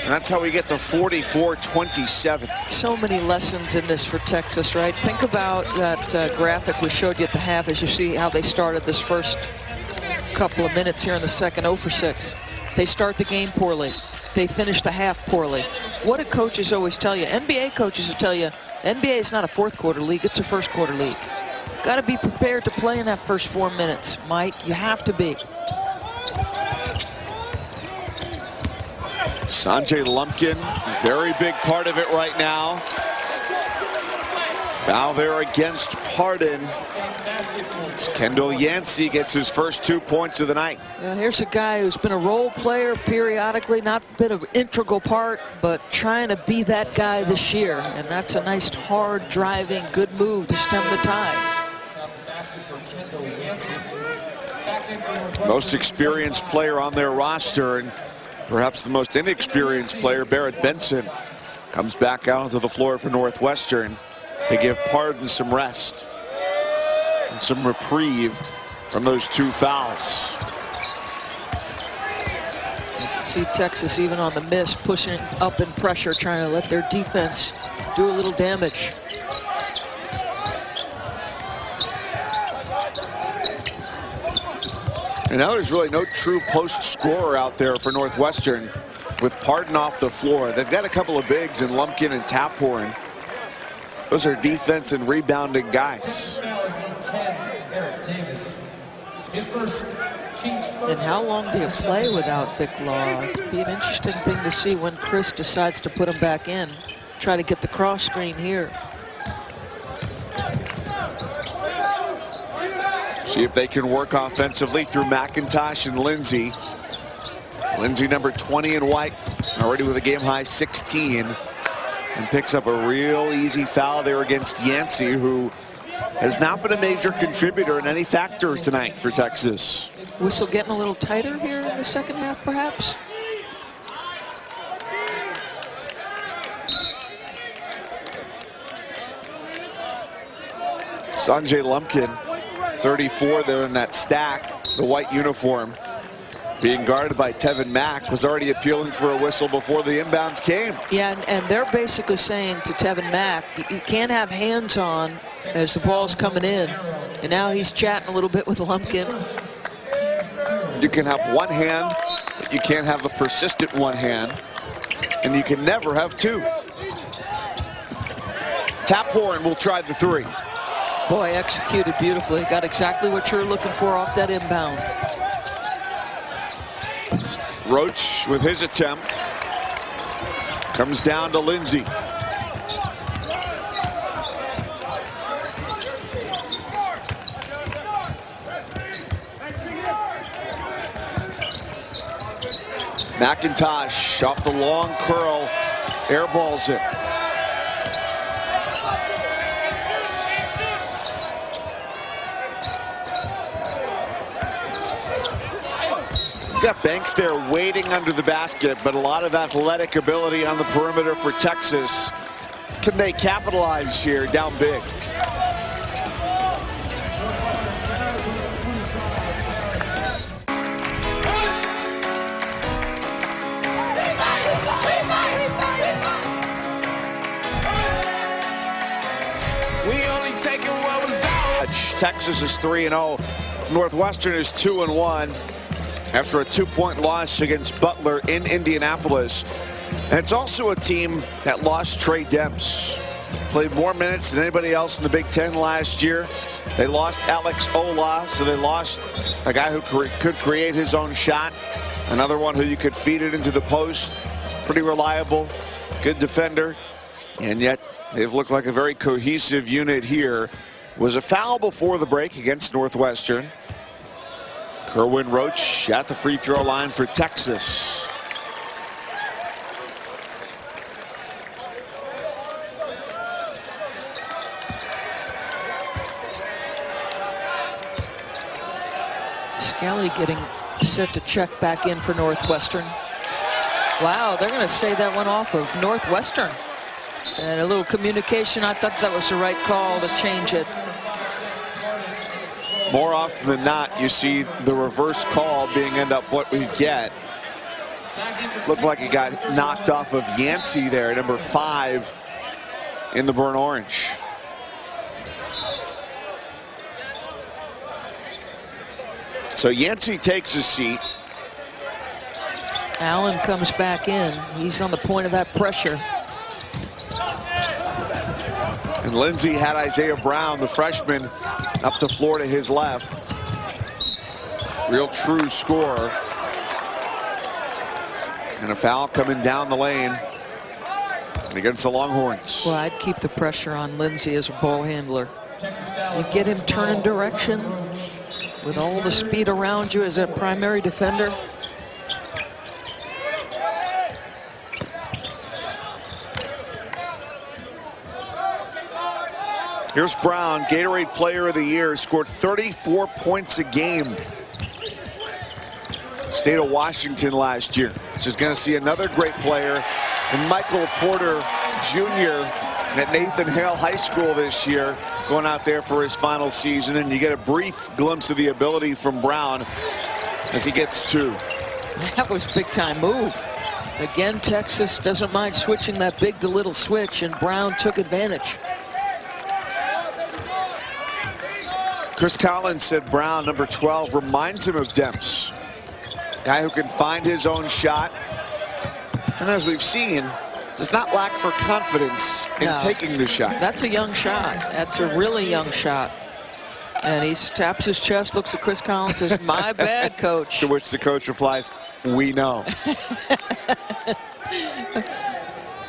And that's how we get to 44-27. So many lessons in this for Texas, right? Think about that graphic we showed you at the half as you see how they started this first couple of minutes here in the second, 0 for 6. They start the game poorly. They finish the half poorly. What do coaches always tell you? NBA coaches will tell you, NBA is not a fourth quarter league, it's a first quarter league. Got to be prepared to play in that first 4 minutes, Mike. You have to be. Sanjay Lumpkin, very big part of it right now. Foul there against Pardon. As Kendall Yancey gets his first 2 points of the night. Here's a guy who's been a role player periodically, not been an integral part, but trying to be that guy this year. And that's a nice, hard driving, good move to stem the tide. Most experienced player on their roster, and perhaps the most inexperienced player, Barrett Benson, comes back out onto the floor for Northwestern to give Pardon some rest and some reprieve from those 2 fouls. You can see Texas, even on the miss, pushing up in pressure, trying to let their defense do a little damage. And now there's really no true post scorer out there for Northwestern with Pardon off the floor. They've got a couple of bigs in Lumpkin and Taphorn. Those are defense and rebounding guys. His first And how long do you play without Vic Law? It'd be an interesting thing to see when Chris decides to put him back in. Try to get the cross screen here. See if they can work offensively through McIntosh and Lindsay. Lindsay, number 20 in white, already with a game-high 16. And picks up a real easy foul there against Yancey, who has not been a major contributor in any factor tonight for Texas. Whistle getting a little tighter here in the second half, perhaps? Sanjay Lumpkin, 34 there in that stack, the white uniform, being guarded by Tevin Mack, was already appealing for a whistle before the inbounds came. Yeah, and they're basically saying to Tevin Mack, you can't have hands on as the ball's coming in. And now he's chatting a little bit with Lumpkin. You can have one hand, but you can't have a persistent one hand. And you can never have two. Tap Horn will try the three. Boy, executed beautifully. Got exactly what you're looking for off that inbound. Roach with his attempt. Comes down to Lindsay. McIntosh off the long curl, airballs it. Got Banks there waiting under the basket, but a lot of athletic ability on the perimeter for Texas. Can they capitalize here down big? Texas is 3-0. Northwestern is 2-1. After a 2-point loss against Butler in Indianapolis. And it's also a team that lost Trey Demps. Played more minutes than anybody else in the Big Ten last year. They lost Alex Ola, so they lost a guy who could create his own shot. Another one who you could feed it into the post. Pretty reliable, good defender. And yet they've looked like a very cohesive unit here. Was a foul before the break against Northwestern. Kerwin Roach at the free throw line for Texas. Scally getting set to check back in for Northwestern. Wow, they're going to say that one off of Northwestern. And a little communication. I thought that was the right call to change it. More often than not, you see the reverse call being end up what we get. Looked like he got knocked off of Yancey there, number 5 in the burnt orange. So Yancey takes his seat. Allen comes back in. He's on the point of that pressure. And Lindsay had Isaiah Brown, the freshman, up the floor to his left. Real true scorer. And a foul coming down the lane against the Longhorns. Well, I'd keep the pressure on Lindsay as a ball handler. You get him turning direction with all the speed around you as a primary defender. Here's Brown, Gatorade Player of the Year, scored 34 points a game. State of Washington last year. Just going to see another great player in Michael Porter Jr. at Nathan Hale High School this year, going out there for his final season. And you get a brief glimpse of the ability from Brown as he gets 2. That was a big-time move. Again, Texas doesn't mind switching that big to little switch, and Brown took advantage. Chris Collins said Brown, number 12, reminds him of Demps. Guy who can find his own shot. And as we've seen, does not lack for confidence in taking the shot. That's a young shot. That's a really young shot. And he taps his chest, looks at Chris Collins, says, "My bad, coach." To which the coach replies, "We know."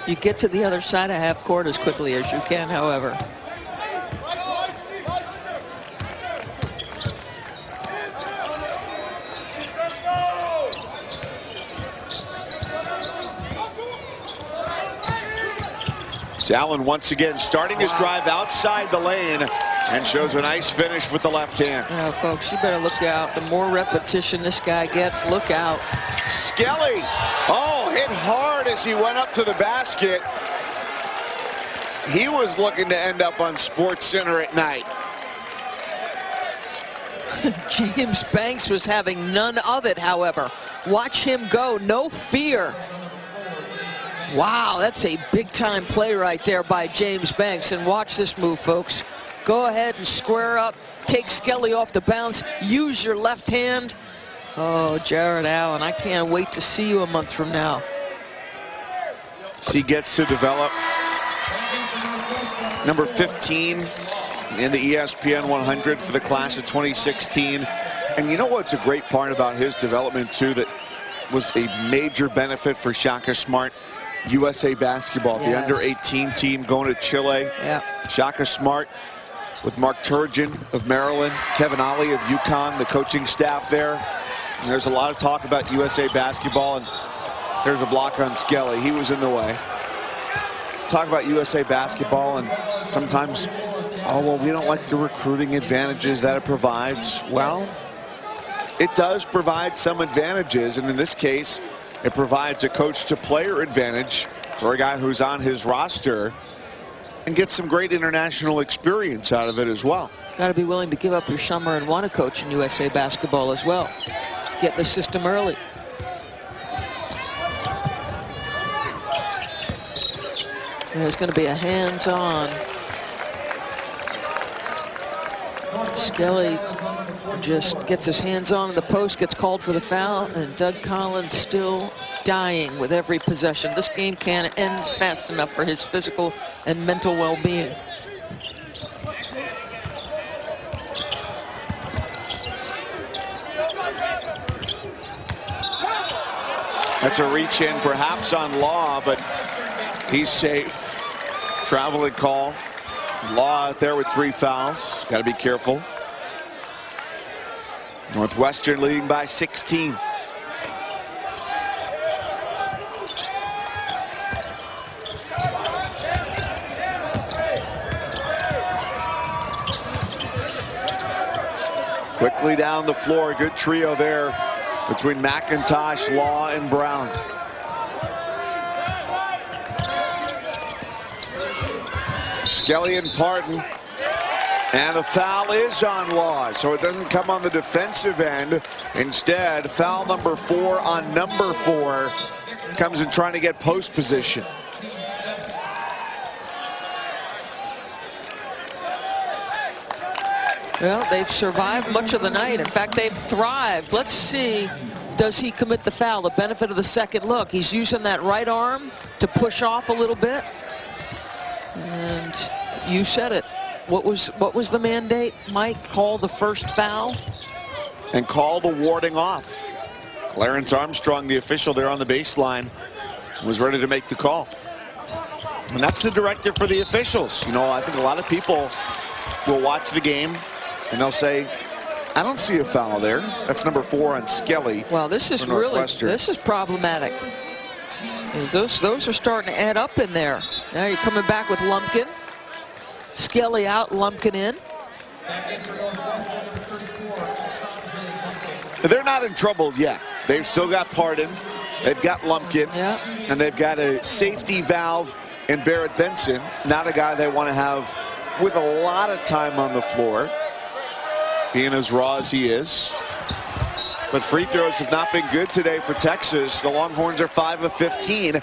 You get to the other side of half court as quickly as you can, however. It's Allen once again starting his drive outside the lane and shows a nice finish with the left hand. Now, folks, you better look out. The more repetition this guy gets, look out. Skelly, oh, hit hard as he went up to the basket. He was looking to end up on Sports Center at night. James Banks was having none of it, however. Watch him go, no fear. Wow, that's a big-time play right there by James Banks. And watch this move, folks. Go ahead and square up, take Skelly off the bounce, use your left hand. Oh, Jared Allen, I can't wait to see you a month from now. So he gets to develop. Number 15 in the ESPN 100 for the class of 2016. And you know what's a great part about his development, too, that was a major benefit for Shaka Smart? USA Basketball, the under-18 team going to Chile. Yeah. Shaka Smart with Mark Turgeon of Maryland, Kevin Ollie of UConn, the coaching staff there. And there's a lot of talk about USA Basketball, and there's a block on Skelly. He was in the way. Talk about USA Basketball, and sometimes, oh, well, we don't like the recruiting advantages that it provides. Well, it does provide some advantages, and in this case, it provides a coach-to-player advantage for a guy who's on his roster and gets some great international experience out of it as well. Got to be willing to give up your summer and want to coach in USA Basketball as well. Get in the system early. There's going to be a hands-on. Skelly just gets his hands on in the post, gets called for the foul, and Doug Collins still dying with every possession. This game can't end fast enough for his physical and mental well-being. That's a reach in, perhaps on Law, but he's safe. Traveling call. Law out there with 3 fouls. Got to be careful. Northwestern leading by 16. Quickly down the floor. Good trio there between McIntosh, Law, and Brown. Skelly and Pardon. And the foul is on Law, so it doesn't come on the defensive end. Instead, foul number 4 on number 4 comes in trying to get post position. Well, they've survived much of the night. In fact, they've thrived. Let's see, does he commit the foul? The benefit of the second look. He's using that right arm to push off a little bit. And you said it. What was the mandate, Mike? Call the first foul? And call the warding off. Clarence Armstrong, the official there on the baseline, was ready to make the call. And that's the directive for the officials. You know, I think a lot of people will watch the game and they'll say, I don't see a foul there. That's number 4 on Skelly. Well, this is this is problematic. Those are starting to add up in there. Now you're coming back with Lumpkin. Skelly out, Lumpkin in. They're not in trouble yet. They've still got Pardon. They've got Lumpkin. Yeah. And they've got a safety valve in Barrett Benson. Not a guy they want to have with a lot of time on the floor, being as raw as he is. But free throws have not been good today for Texas. The Longhorns are 5 of 15,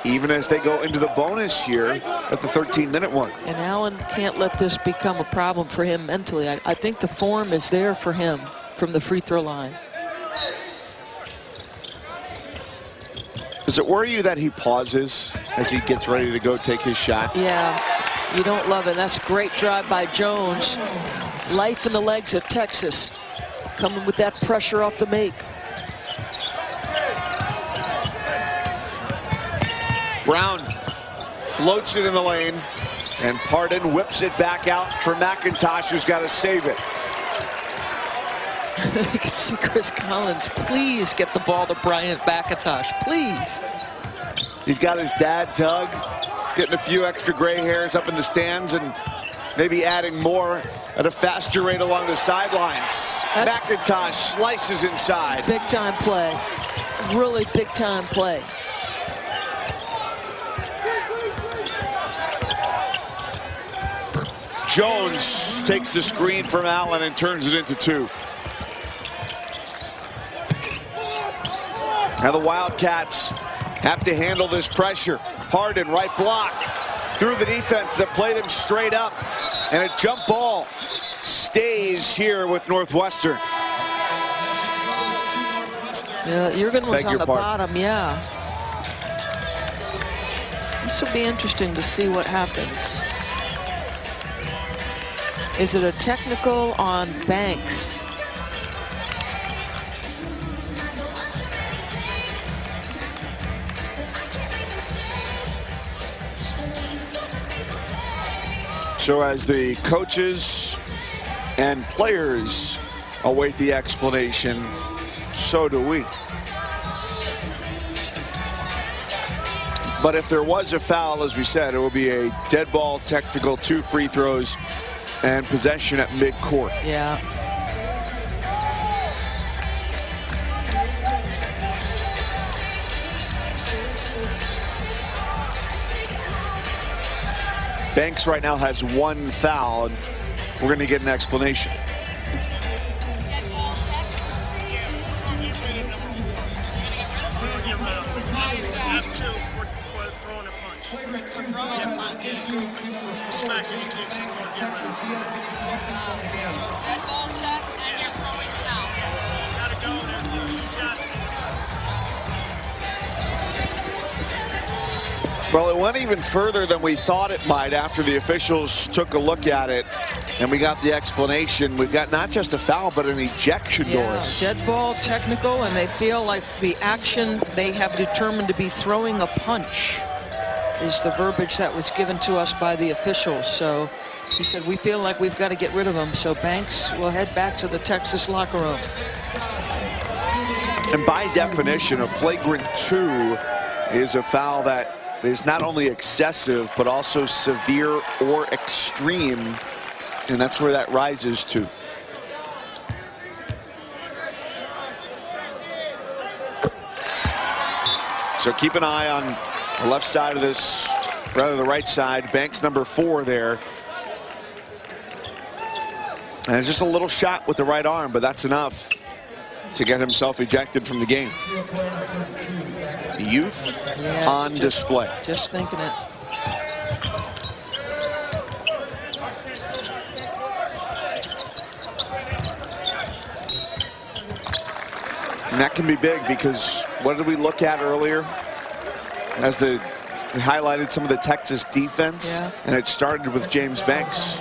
even as they go into the bonus here at the 13-minute mark. And Allen can't let this become a problem for him mentally. I think the form is there for him from the free throw line. Does it worry you that he pauses as he gets ready to go take his shot? Yeah. You don't love it. That's a great drive by Jones. Life in the legs of Texas. Coming with that pressure off the make. Brown floats it in the lane, and Pardon whips it back out for McIntosh, who's got to save it. You can see Chris Collins. Please get the ball to Bryant McIntosh. Please. He's got his dad, Doug, getting a few extra gray hairs up in the stands and maybe adding more at a faster rate along the sidelines. McIntosh slices inside. Big time play. Really big time play. Jones takes the screen from Allen and turns it into 2. Now the Wildcats have to handle this pressure. Pardon, right block. Through the defense that played him straight up. And a jump ball stays here with Northwestern. Yeah, you're going to lose on the pardon. bottom, yeah. This will be interesting to see what happens. Is it a technical on Banks? So as the coaches and players await the explanation, so do we. But if there was a foul, as we said, it will be a dead ball technical, 2 free throws, and possession at midcourt. Yeah. Banks right now has 1 foul. We're going to get an explanation. Texas, he has been ejected from the game. Dead ball check, and you're throwing foul. Gotta go, there's 2 shots. Well, it went even further than we thought it might after the officials took a look at it and we got the explanation. We've got not just a foul, but an ejection, Doris. Dead ball, technical, and they feel like the action they have determined to be throwing a punch is the verbiage that was given to us by the officials. So he said, we feel like we've got to get rid of him. So Banks will head back to the Texas locker room. And by definition, a flagrant 2 is a foul that is not only excessive, but also severe or extreme. And that's where that rises to. So keep an eye on the left side of this, rather the right side. Banks number 4 there. And it's just a little shot with the right arm, but that's enough to get himself ejected from the game. Youth on display. Just thinking it. And that can be big because what did we look at earlier? As we highlighted some of the Texas defense, and it started with James Banks.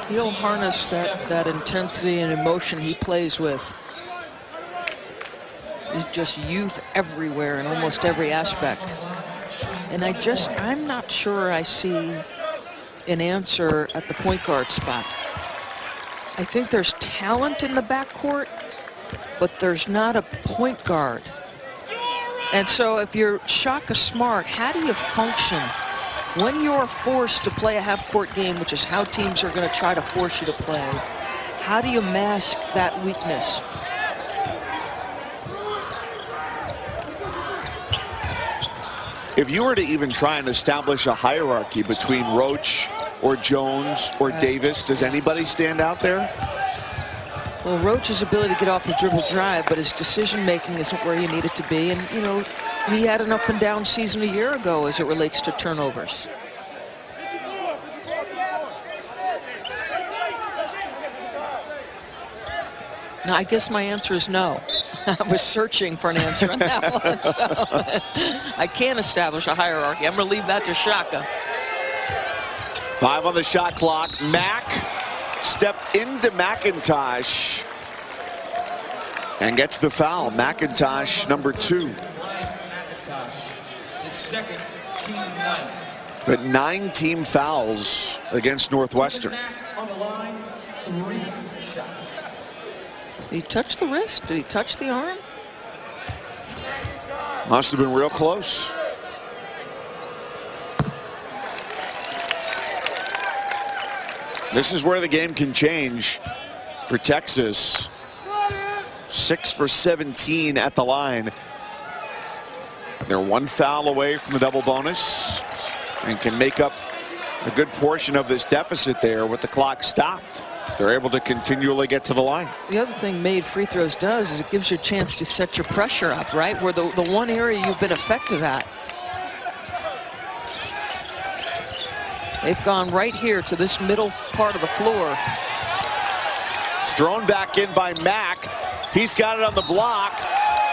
He'll harness that intensity and emotion he plays with. He's just youth everywhere in almost every aspect. And I'm not sure I see an answer at the point guard spot. I think there's talent in the backcourt, but there's not a point guard. And so if you're Shaka Smart, how do you function when you're forced to play a half-court game, which is how teams are going to try to force you to play? How do you mask that weakness? If you were to even try and establish a hierarchy between Roach or Jones or Davis, does anybody stand out there? Well, Roach's ability to get off the dribble drive, but his decision-making isn't where you need it to be. And, you know, he had an up-and-down season a year ago as it relates to turnovers. Now, I guess my answer is no. I was searching for an answer on that one. So I can't establish a hierarchy. I'm going to leave that to Shaka. 5 on the shot clock. Mack stepped into McIntosh and gets the foul. McIntosh, number 2. McIntosh, his second team night. But 9 team fouls against Northwestern. On the line, 3 shots. Did he touch the wrist? Did he touch the arm? Must have been real close. This is where the game can change for Texas. 6 for 17 at the line. They're 1 foul away from the double bonus and can make up a good portion of this deficit there with the clock stopped. They're able to continually get to the line. The other thing made free throws does is it gives you a chance to set your pressure up, right? Where the one area you've been effective at. They've gone right here to this middle part of the floor. It's thrown back in by Mack. He's got it on the block,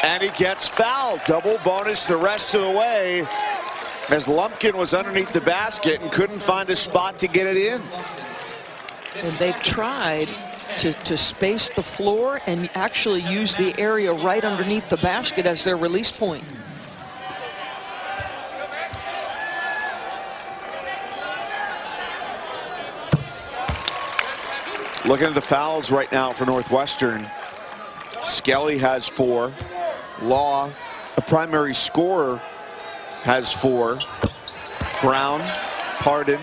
and he gets fouled. Double bonus the rest of the way as Lumpkin was underneath the basket and couldn't find a spot to get it in. And they've tried to space the floor and actually use the area right underneath the basket as their release point. Looking at the fouls right now for Northwestern. Skelly has 4. Law, the primary scorer, has 4. Brown, Pardon,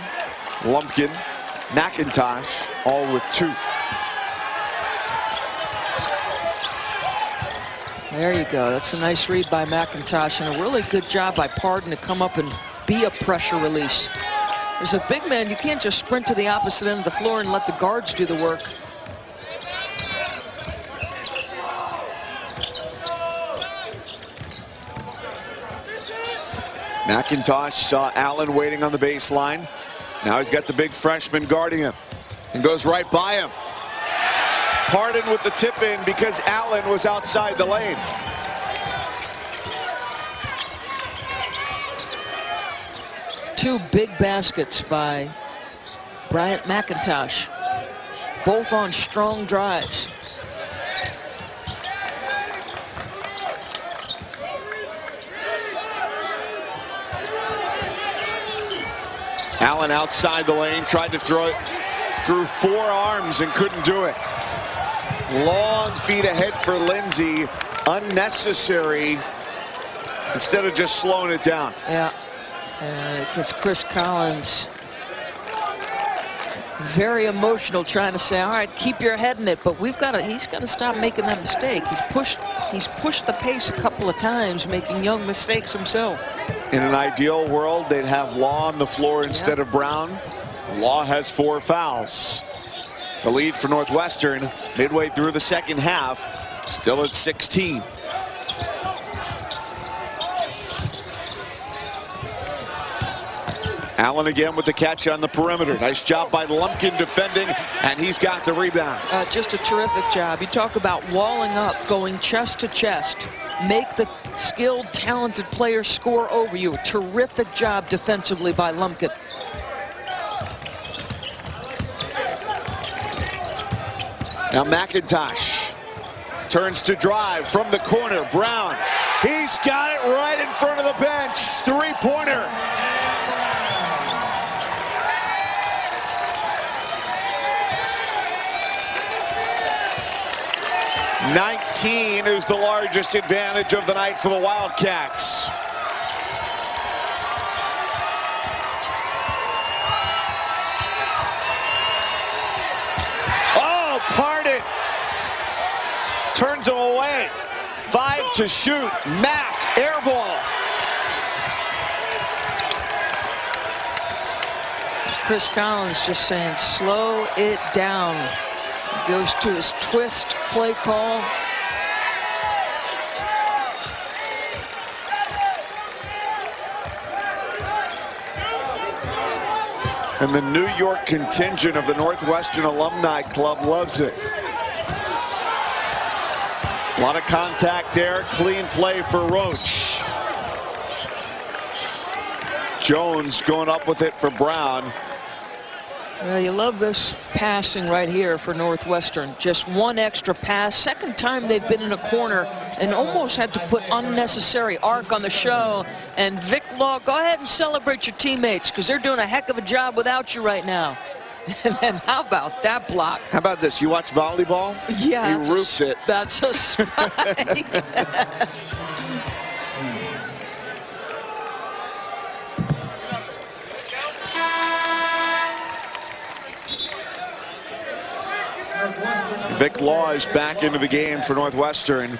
Lumpkin, McIntosh, all with 2. There you go. That's a nice read by McIntosh and a really good job by Pardon to come up and be a pressure release. As a big man, you can't just sprint to the opposite end of the floor and let the guards do the work. McIntosh saw Allen waiting on the baseline. Now he's got the big freshman guarding him and goes right by him. Pardon with the tip in because Allen was outside the lane. Two big baskets by Bryant McIntosh, both on strong drives. Allen outside the lane, tried to throw it through 4 arms and couldn't do it. Long feet ahead for Lindsay, unnecessary instead of just slowing it down. Yeah, because Chris Collins, very emotional, trying to say, all right, keep your head in it, but he's got to stop making that mistake. He's pushed the pace a couple of times, making young mistakes himself. In an ideal world, they'd have Law on the floor instead of Brown. Law has 4 fouls. The lead for Northwestern midway through the second half, still at 16. Allen again with the catch on the perimeter. Nice job by Lumpkin defending, and he's got the rebound. Just a terrific job. You talk about walling up, going chest to chest, make the skilled, talented players score over you. A terrific job defensively by Lumpkin. Now McIntosh turns to drive from the corner. Brown, he's got it right in front of the bench. 3-pointer. $19 is the largest advantage of the night for the Wildcats. Oh, Pardon turns him away. 5 to shoot. Mack, air ball. Chris Collins just saying, slow it down. Goes to his twist play call. And the New York contingent of the Northwestern Alumni Club loves it. A lot of contact there. Clean play for Roach. Jones going up with it for Brown. Well, you love this passing right here for Northwestern. Just one extra pass. Second time they've been in a corner and almost had to put unnecessary arc on the show. And Vic Law, go ahead and celebrate your teammates because they're doing a heck of a job without you right now. And then how about that block? How about this? You watch volleyball? Yeah. He roofs it. That's a spike. Vic Law is back into the game for Northwestern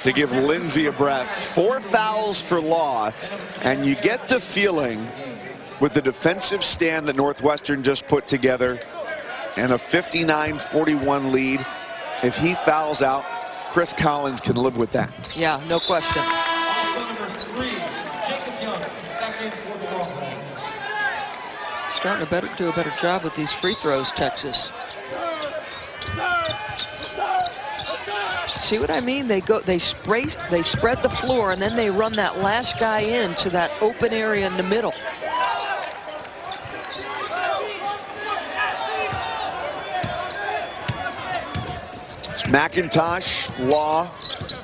to give Lindsay a breath. 4 fouls for Law, and you get the feeling with the defensive stand that Northwestern just put together and a 59-41 lead, if he fouls out, Chris Collins can live with that. Yeah, no question. Also number 3, Jacob Young, back in for the Longhorns. Starting to do a better job with these free throws, Texas. See what I mean? They spread the floor, and then they run that last guy into that open area in the middle. It's McIntosh, Law,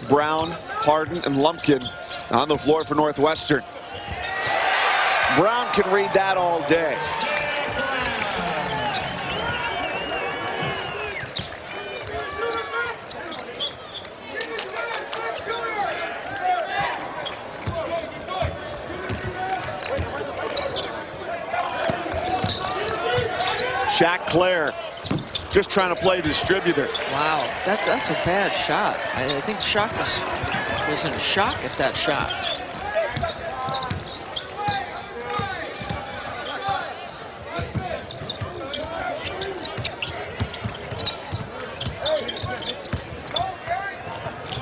Brown, Harden, and Lumpkin on the floor for Northwestern. Brown can read that all day. Shaq Claire just trying to play distributor. Wow, that's a bad shot. I think Shock was in shock at that shot.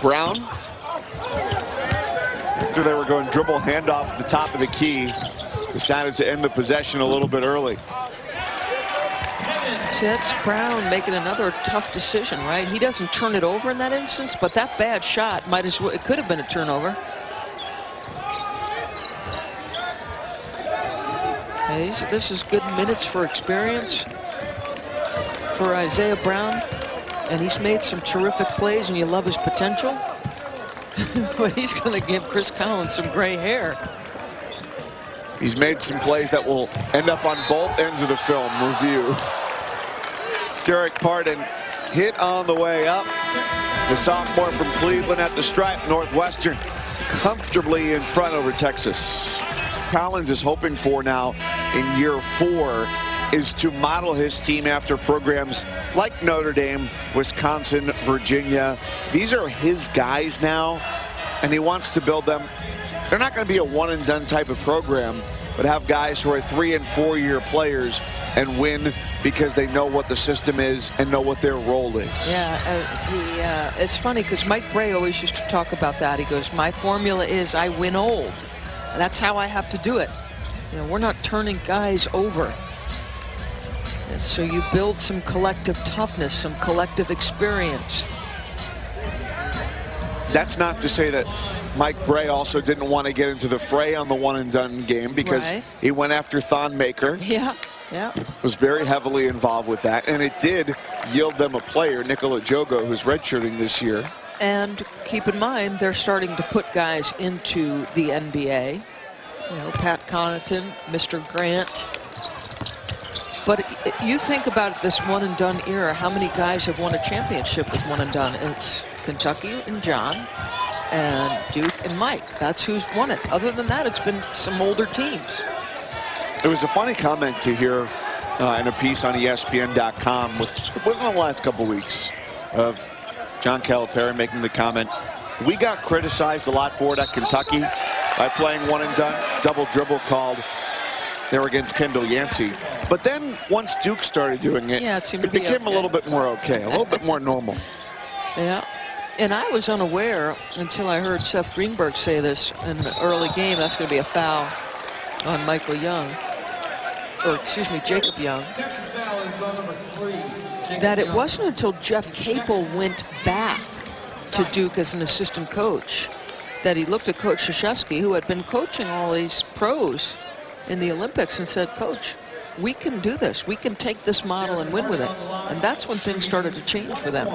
Brown, after they were going dribble handoff at the top of the key, decided to end the possession a little bit early. See, that's Brown making another tough decision, right? He doesn't turn it over in that instance, but that bad shot might as well, it could have been a turnover. Hey, this is good minutes for experience for Isaiah Brown, and he's made some terrific plays, and you love his potential. But he's going to give Chris Collins some gray hair. He's made some plays that will end up on both ends of the film review. Derek Pardon hit on the way up. The sophomore from Cleveland at the stripe. Northwestern comfortably in front over Texas. Collins is hoping for now in year 4 is to model his team after programs like Notre Dame, Wisconsin, Virginia. These are his guys now, and he wants to build them. They're not going to be a one-and-done type of program, but have guys who are 3- and 4-year players and win because they know what the system is and know what their role is. Yeah, it's funny because Mike Bray always used to talk about that. He goes, my formula is I win old. And that's how I have to do it. You know, we're not turning guys over. And so you build some collective toughness, some collective experience. That's not to say that Mike Bray also didn't want to get into the fray on the one-and-done game, because he went after Thonmaker. Yeah. Was very heavily involved with that, and it did yield them a player, Nikola Jogo, who's redshirting this year. And keep in mind, they're starting to put guys into the NBA. You know, Pat Connaughton, Mr. Grant. But you think about this one-and-done era, how many guys have won a championship with one-and-done? It's Kentucky and John, and Duke and Mike. That's who's won it. Other than that, it's been some older teams. It was a funny comment to hear in a piece on ESPN.com within the last couple weeks of John Calipari making the comment, we got criticized a lot for it at Kentucky by playing one-and-done, double dribble called there against Kendall Yancey. But then once Duke started doing it, it became a little bit more okay, a little bit more normal. Yeah. And I was unaware until I heard Seth Greenberg say this in the early game. That's going to be a foul on Michael Young. Or, excuse me, Jacob Young. Texas foul is on number 3. That it wasn't until Jeff Capel went back to Duke as an assistant coach that he looked at Coach Krzyzewski, who had been coaching all these pros in the Olympics, and said, Coach, we can do this. We can take this model and win with it. And that's when things started to change for them.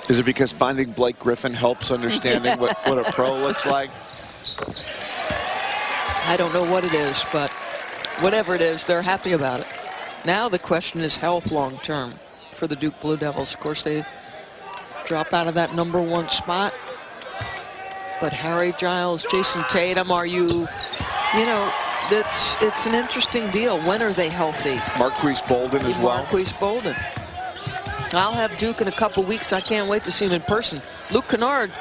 Is it because finding Blake Griffin helps understanding what a pro looks like? I don't know what it is, but whatever it is, they're happy about it. Now the question is health long term for the Duke Blue Devils. Of course, they drop out of that #1 spot. But Harry Giles, Jason Tatum, it's an interesting deal. When are they healthy? Marquise Bolden as well. Marquise Bolden. I'll have Duke in a couple weeks. I can't wait to see him in person. Luke Kennard,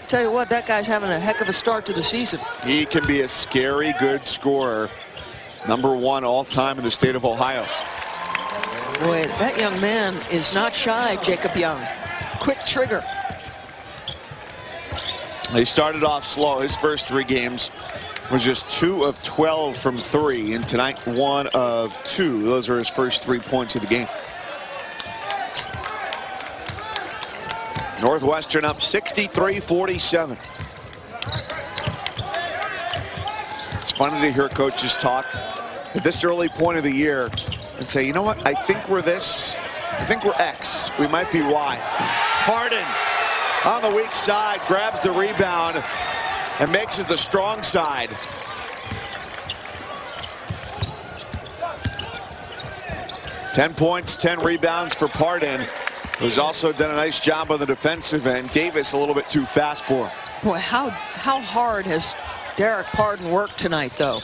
tell you what, that guy's having a heck of a start to the season. He can be a scary good scorer. #1 all-time in the state of Ohio. Boy, that young man is not shy, Jacob Young. Quick trigger. He started off slow. His first 3 games was just 2 of 12 from 3, and tonight 1 of 2. Those are his first 3 points of the game. Northwestern up 63-47. It's funny to hear coaches talk at this early point of the year and say, you know what, I think we're this, I think we're X, we might be Y. Harden on the weak side, grabs the rebound and makes it the strong side. Ten points, 10 rebounds for Pardon, who's also done a nice job on the defensive end. Davis a little bit too fast for him. Boy, how hard has Derek Pardon worked tonight, though?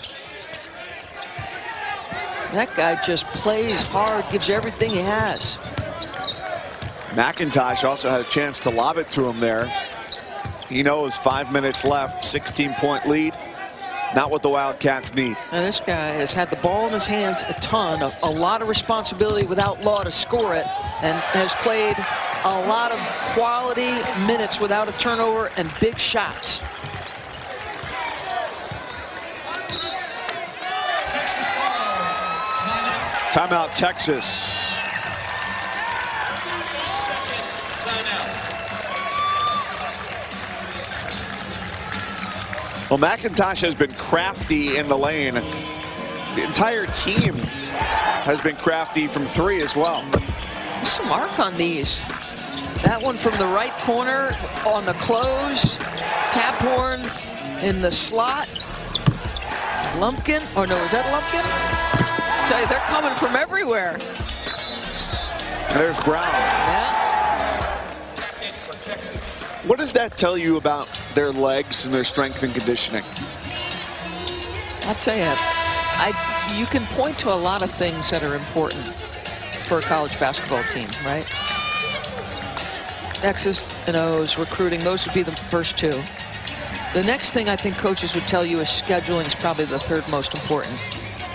That guy just plays hard, gives everything he has. McIntosh also had a chance to lob it to him there. He knows 5 minutes left, 16-point lead. Not what the Wildcats need. And this guy has had the ball in his hands a ton, a lot of responsibility without Law to score it, and has played a lot of quality minutes without a turnover and big shots. Texas calls timeout. Timeout, Texas. Second timeout. Well, McIntosh has been crafty in the lane. The entire team has been crafty from 3 as well. There's some arc on these. That one from the right corner on the close. Taphorn in the slot. Lumpkin, or no, is that Lumpkin? I tell you, they're coming from everywhere. There's Brown. Yeah. In for Texas. What does that tell you about their legs and their strength and conditioning? I'll tell you, you can point to a lot of things that are important for a college basketball team, right? X's and O's, recruiting, those would be the first 2. The next thing I think coaches would tell you is scheduling is probably the 3rd most important.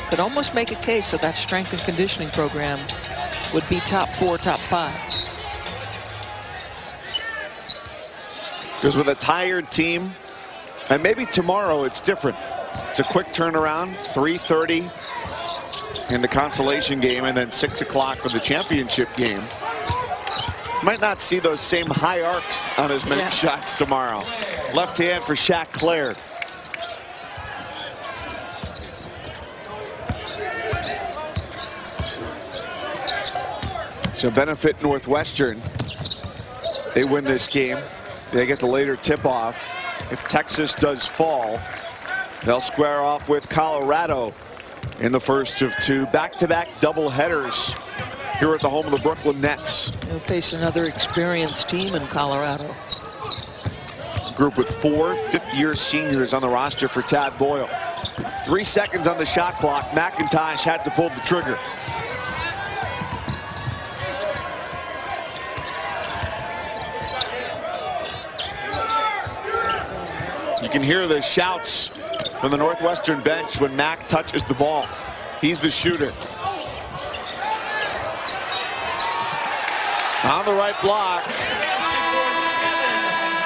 Could almost make a case that strength and conditioning program would be top 4, top 5. Because with a tired team, and maybe tomorrow it's different. It's a quick turnaround, 3:30 in the consolation game, and then 6 o'clock for the championship game. Might not see those same high arcs on as many shots tomorrow. Left hand for Shaq Claire. So benefit Northwestern. They win this game. They get the later tip-off. If Texas does fall, they'll square off with Colorado in the first of 2 back-to-back doubleheaders here at the home of the Brooklyn Nets. They'll face another experienced team in Colorado. Group with 4 fifth-year seniors on the roster for Tad Boyle. 3 seconds on the shot clock. McIntosh had to pull the trigger. You can hear the shouts from the Northwestern bench when Mac touches the ball. He's the shooter. On the right block.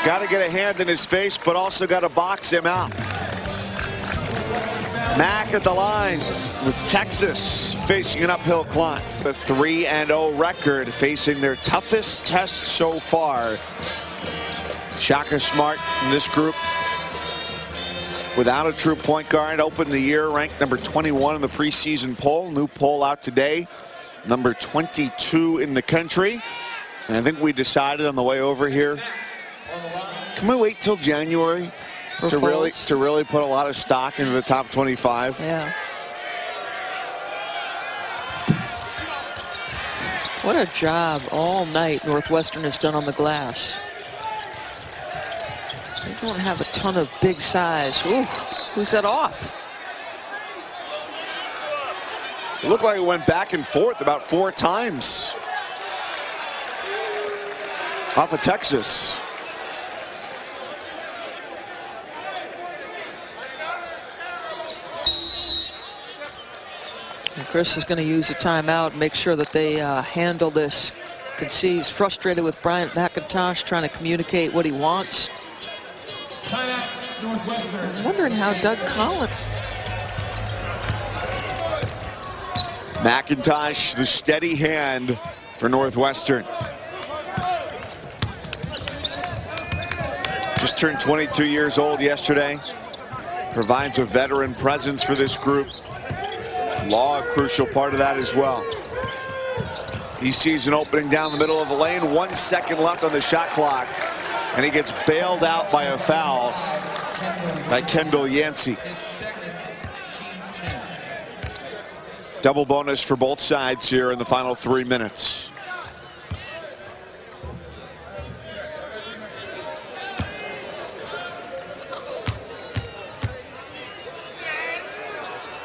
Got to get a hand in his face, but also got to box him out. Mack at the line with Texas facing an uphill climb. The 3-0 record, facing their toughest test so far. Shaka Smart in this group, without a true point guard, opened the year ranked number 21 in the preseason poll. New poll out today, number 22 in the country. And I think we decided on the way over here, can we wait till January to really put a lot of stock into the top 25? Yeah. What a job all night Northwestern has done on the glass. They don't have a ton of big size. Ooh, who's that off? It looked like it went back and forth about 4 times. Off of Texas. And Chris is going to use a timeout and make sure that they handle this. You can see he's frustrated with Bryant McIntosh trying to communicate what he wants. Timeout, Northwestern. I'm wondering how Doug Collins. McIntosh, the steady hand for Northwestern. Just turned 22 years old yesterday. Provides a veteran presence for this group. Law, a crucial part of that as well. He sees an opening down the middle of the lane. 1 second left on the shot clock. And he gets bailed out by a foul by Kendall Yancey. Double bonus for both sides here in the final 3 minutes.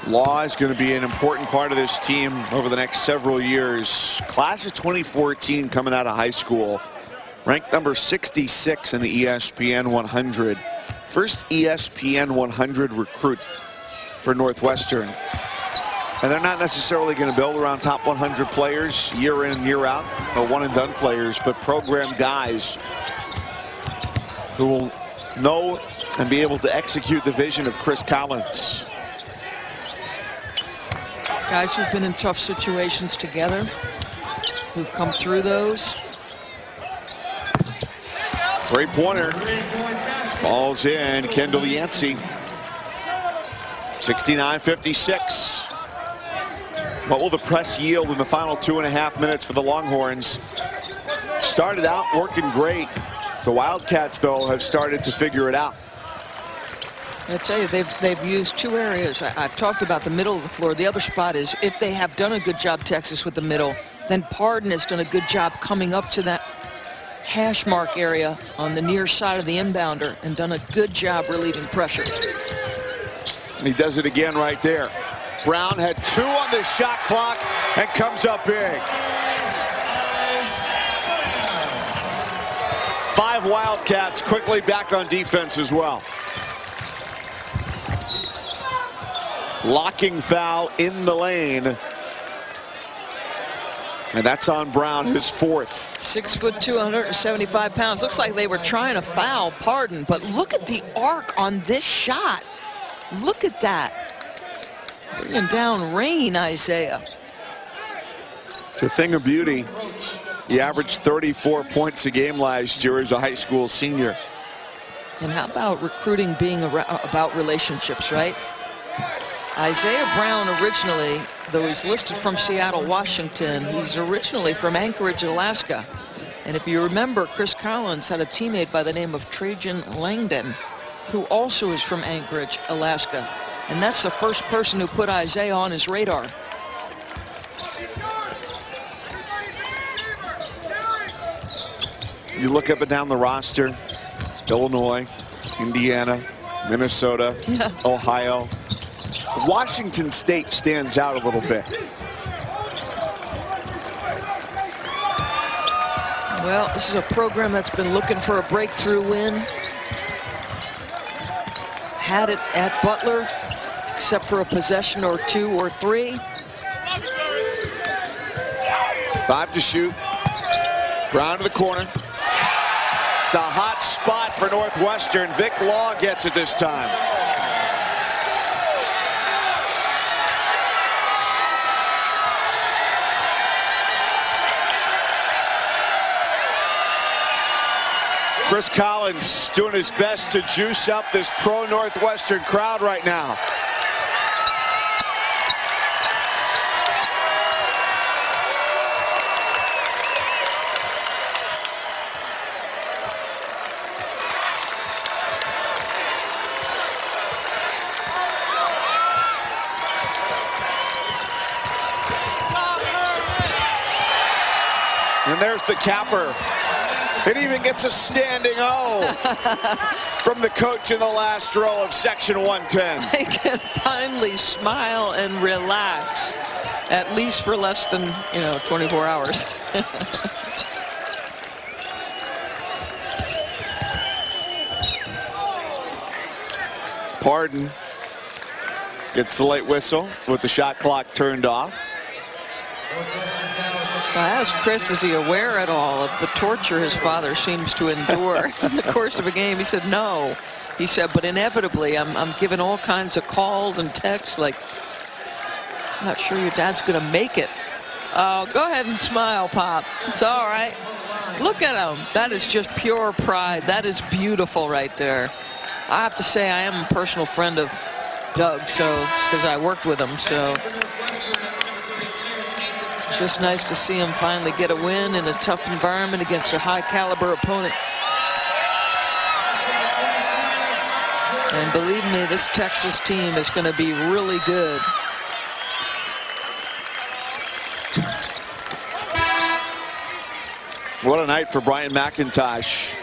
Law is going to be an important part of this team over the next several years. Class of 2014 coming out of high school. Ranked number 66 in the ESPN 100. First ESPN 100 recruit for Northwestern. And they're not necessarily going to build around top 100 players year in and year out, or one-and-done players, but program guys who will know and be able to execute the vision of Chris Collins. Guys who've been in tough situations together, who've come through those. Great pointer. Falls in. Kendall Yancey. 69-56. What will the press yield in the final 2.5 minutes for the Longhorns? Started out working great. The Wildcats, though, have started to figure it out. I tell you, they've used 2 areas. I've talked about the middle of the floor. The other spot is, if they have done a good job, Texas, with the middle, then Pardon has done a good job coming up to that hash mark area on the near side of the inbounder and done a good job relieving pressure. And he does it again right there. Brown had 2 on the shot clock and comes up big. 5 Wildcats quickly back on defense as well. Locking foul in the lane. And that's on Brown, his 4th. 6'2", 175 pounds. Looks like they were trying to foul Pardon, but look at the arc on this shot. Look at that. Bringing down rain, Isaiah. It's a thing of beauty. He averaged 34 points a game last year as a high school senior. And how about recruiting being about relationships, right? Isaiah Brown originally, though he's listed from Seattle, Washington, he's originally from Anchorage, Alaska. And if you remember, Chris Collins had a teammate by the name of Trajan Langdon, who also is from Anchorage, Alaska. And that's the first person who put Isaiah on his radar. You look up and down the roster, Illinois, Indiana, Minnesota, Ohio. Washington State stands out a little bit. Well, this is a program that's been looking for a breakthrough win. Had it at Butler, except for a possession or 2 or 3. 5 to shoot. Brown to the corner. It's a hot spot for Northwestern. Vic Law gets it this time. Chris Collins doing his best to juice up this pro-Northwestern crowd right now. And there's the capper. It even gets a standing O from the coach in the last row of section 110. They can finally smile and relax, at least for less than 24 hours. Pardon gets the late whistle with the shot clock turned off. I asked Chris, is he aware at all of the torture his father seems to endure in the course of a game? He said no. He said, but inevitably I'm given all kinds of calls and texts like, I'm not sure your dad's going to make it. Oh, go ahead and smile, Pop. It's all right. Look at him. That is just pure pride. That is beautiful right there. I have to say I am a personal friend of Doug, because I worked with him, so it's just nice to see him finally get a win in a tough environment against a high-caliber opponent. And believe me, this Texas team is going to be really good. What a night for Brian McIntosh.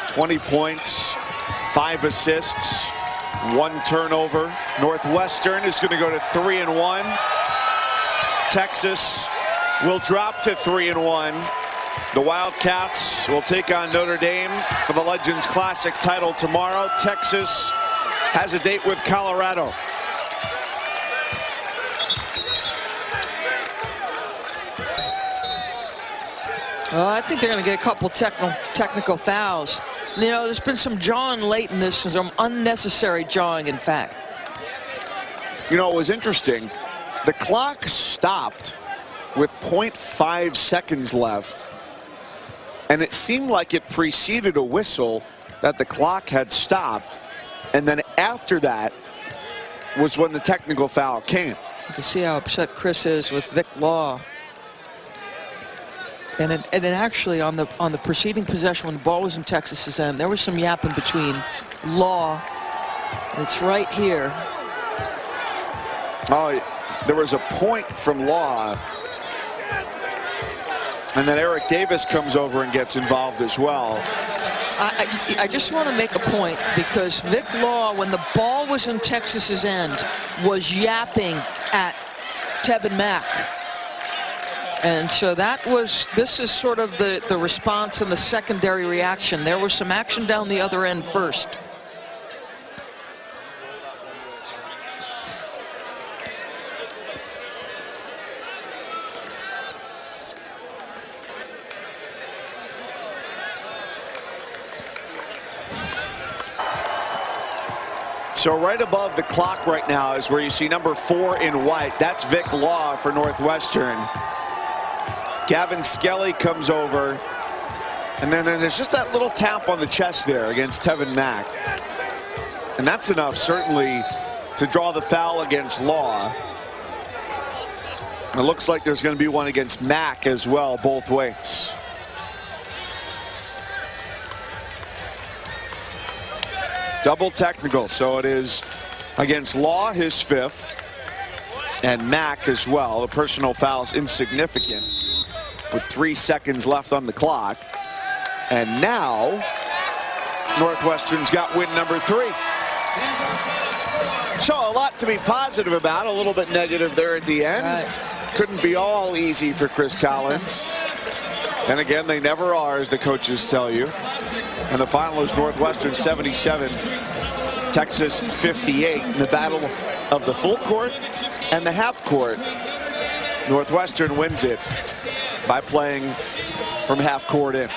20 points, 5 assists, 1 turnover. Northwestern is going to go to 3-1. Texas will drop to 3-1. The Wildcats will take on Notre Dame for the Legends Classic title tomorrow. Texas has a date with Colorado. Well, I think they're going to get a couple technical fouls. There's been some jawing late in this, some unnecessary jawing, in fact. It was interesting. The clock stopped with 0.5 seconds left, and it seemed like it preceded a whistle that the clock had stopped, and then after that was when the technical foul came. You can see how upset Chris is with Vic Law. And it actually, on the preceding possession, when the ball was in Texas's end, there was some yapping between Law. It's right here. Oh, there was a point from Law. And then Eric Davis comes over and gets involved as well. I just want to make a point, because Vic Law, when the ball was in Texas's end, was yapping at Tevin Mack. And so this is sort of the response and the secondary reaction. There was some action down the other end first. So right above the clock right now is where you see number 4 in white. That's Vic Law for Northwestern. Gavin Skelly comes over, and then there's just that little tap on the chest there against Tevin Mack. And that's enough, certainly, to draw the foul against Law. And it looks like there's going to be one against Mack as well, both ways. Double technical, so it is against Law, his 5th, and Mack as well. The personal foul is insignificant with 3 seconds left on the clock. And now, Northwestern's got win number 3. So a lot to be positive about, a little bit negative there at the end. Right. Couldn't be all easy for Chris Collins. And again, they never are, as the coaches tell you. And the final is Northwestern 77, Texas 58 in the battle of the full court and the half court. Northwestern wins it by playing from half court in.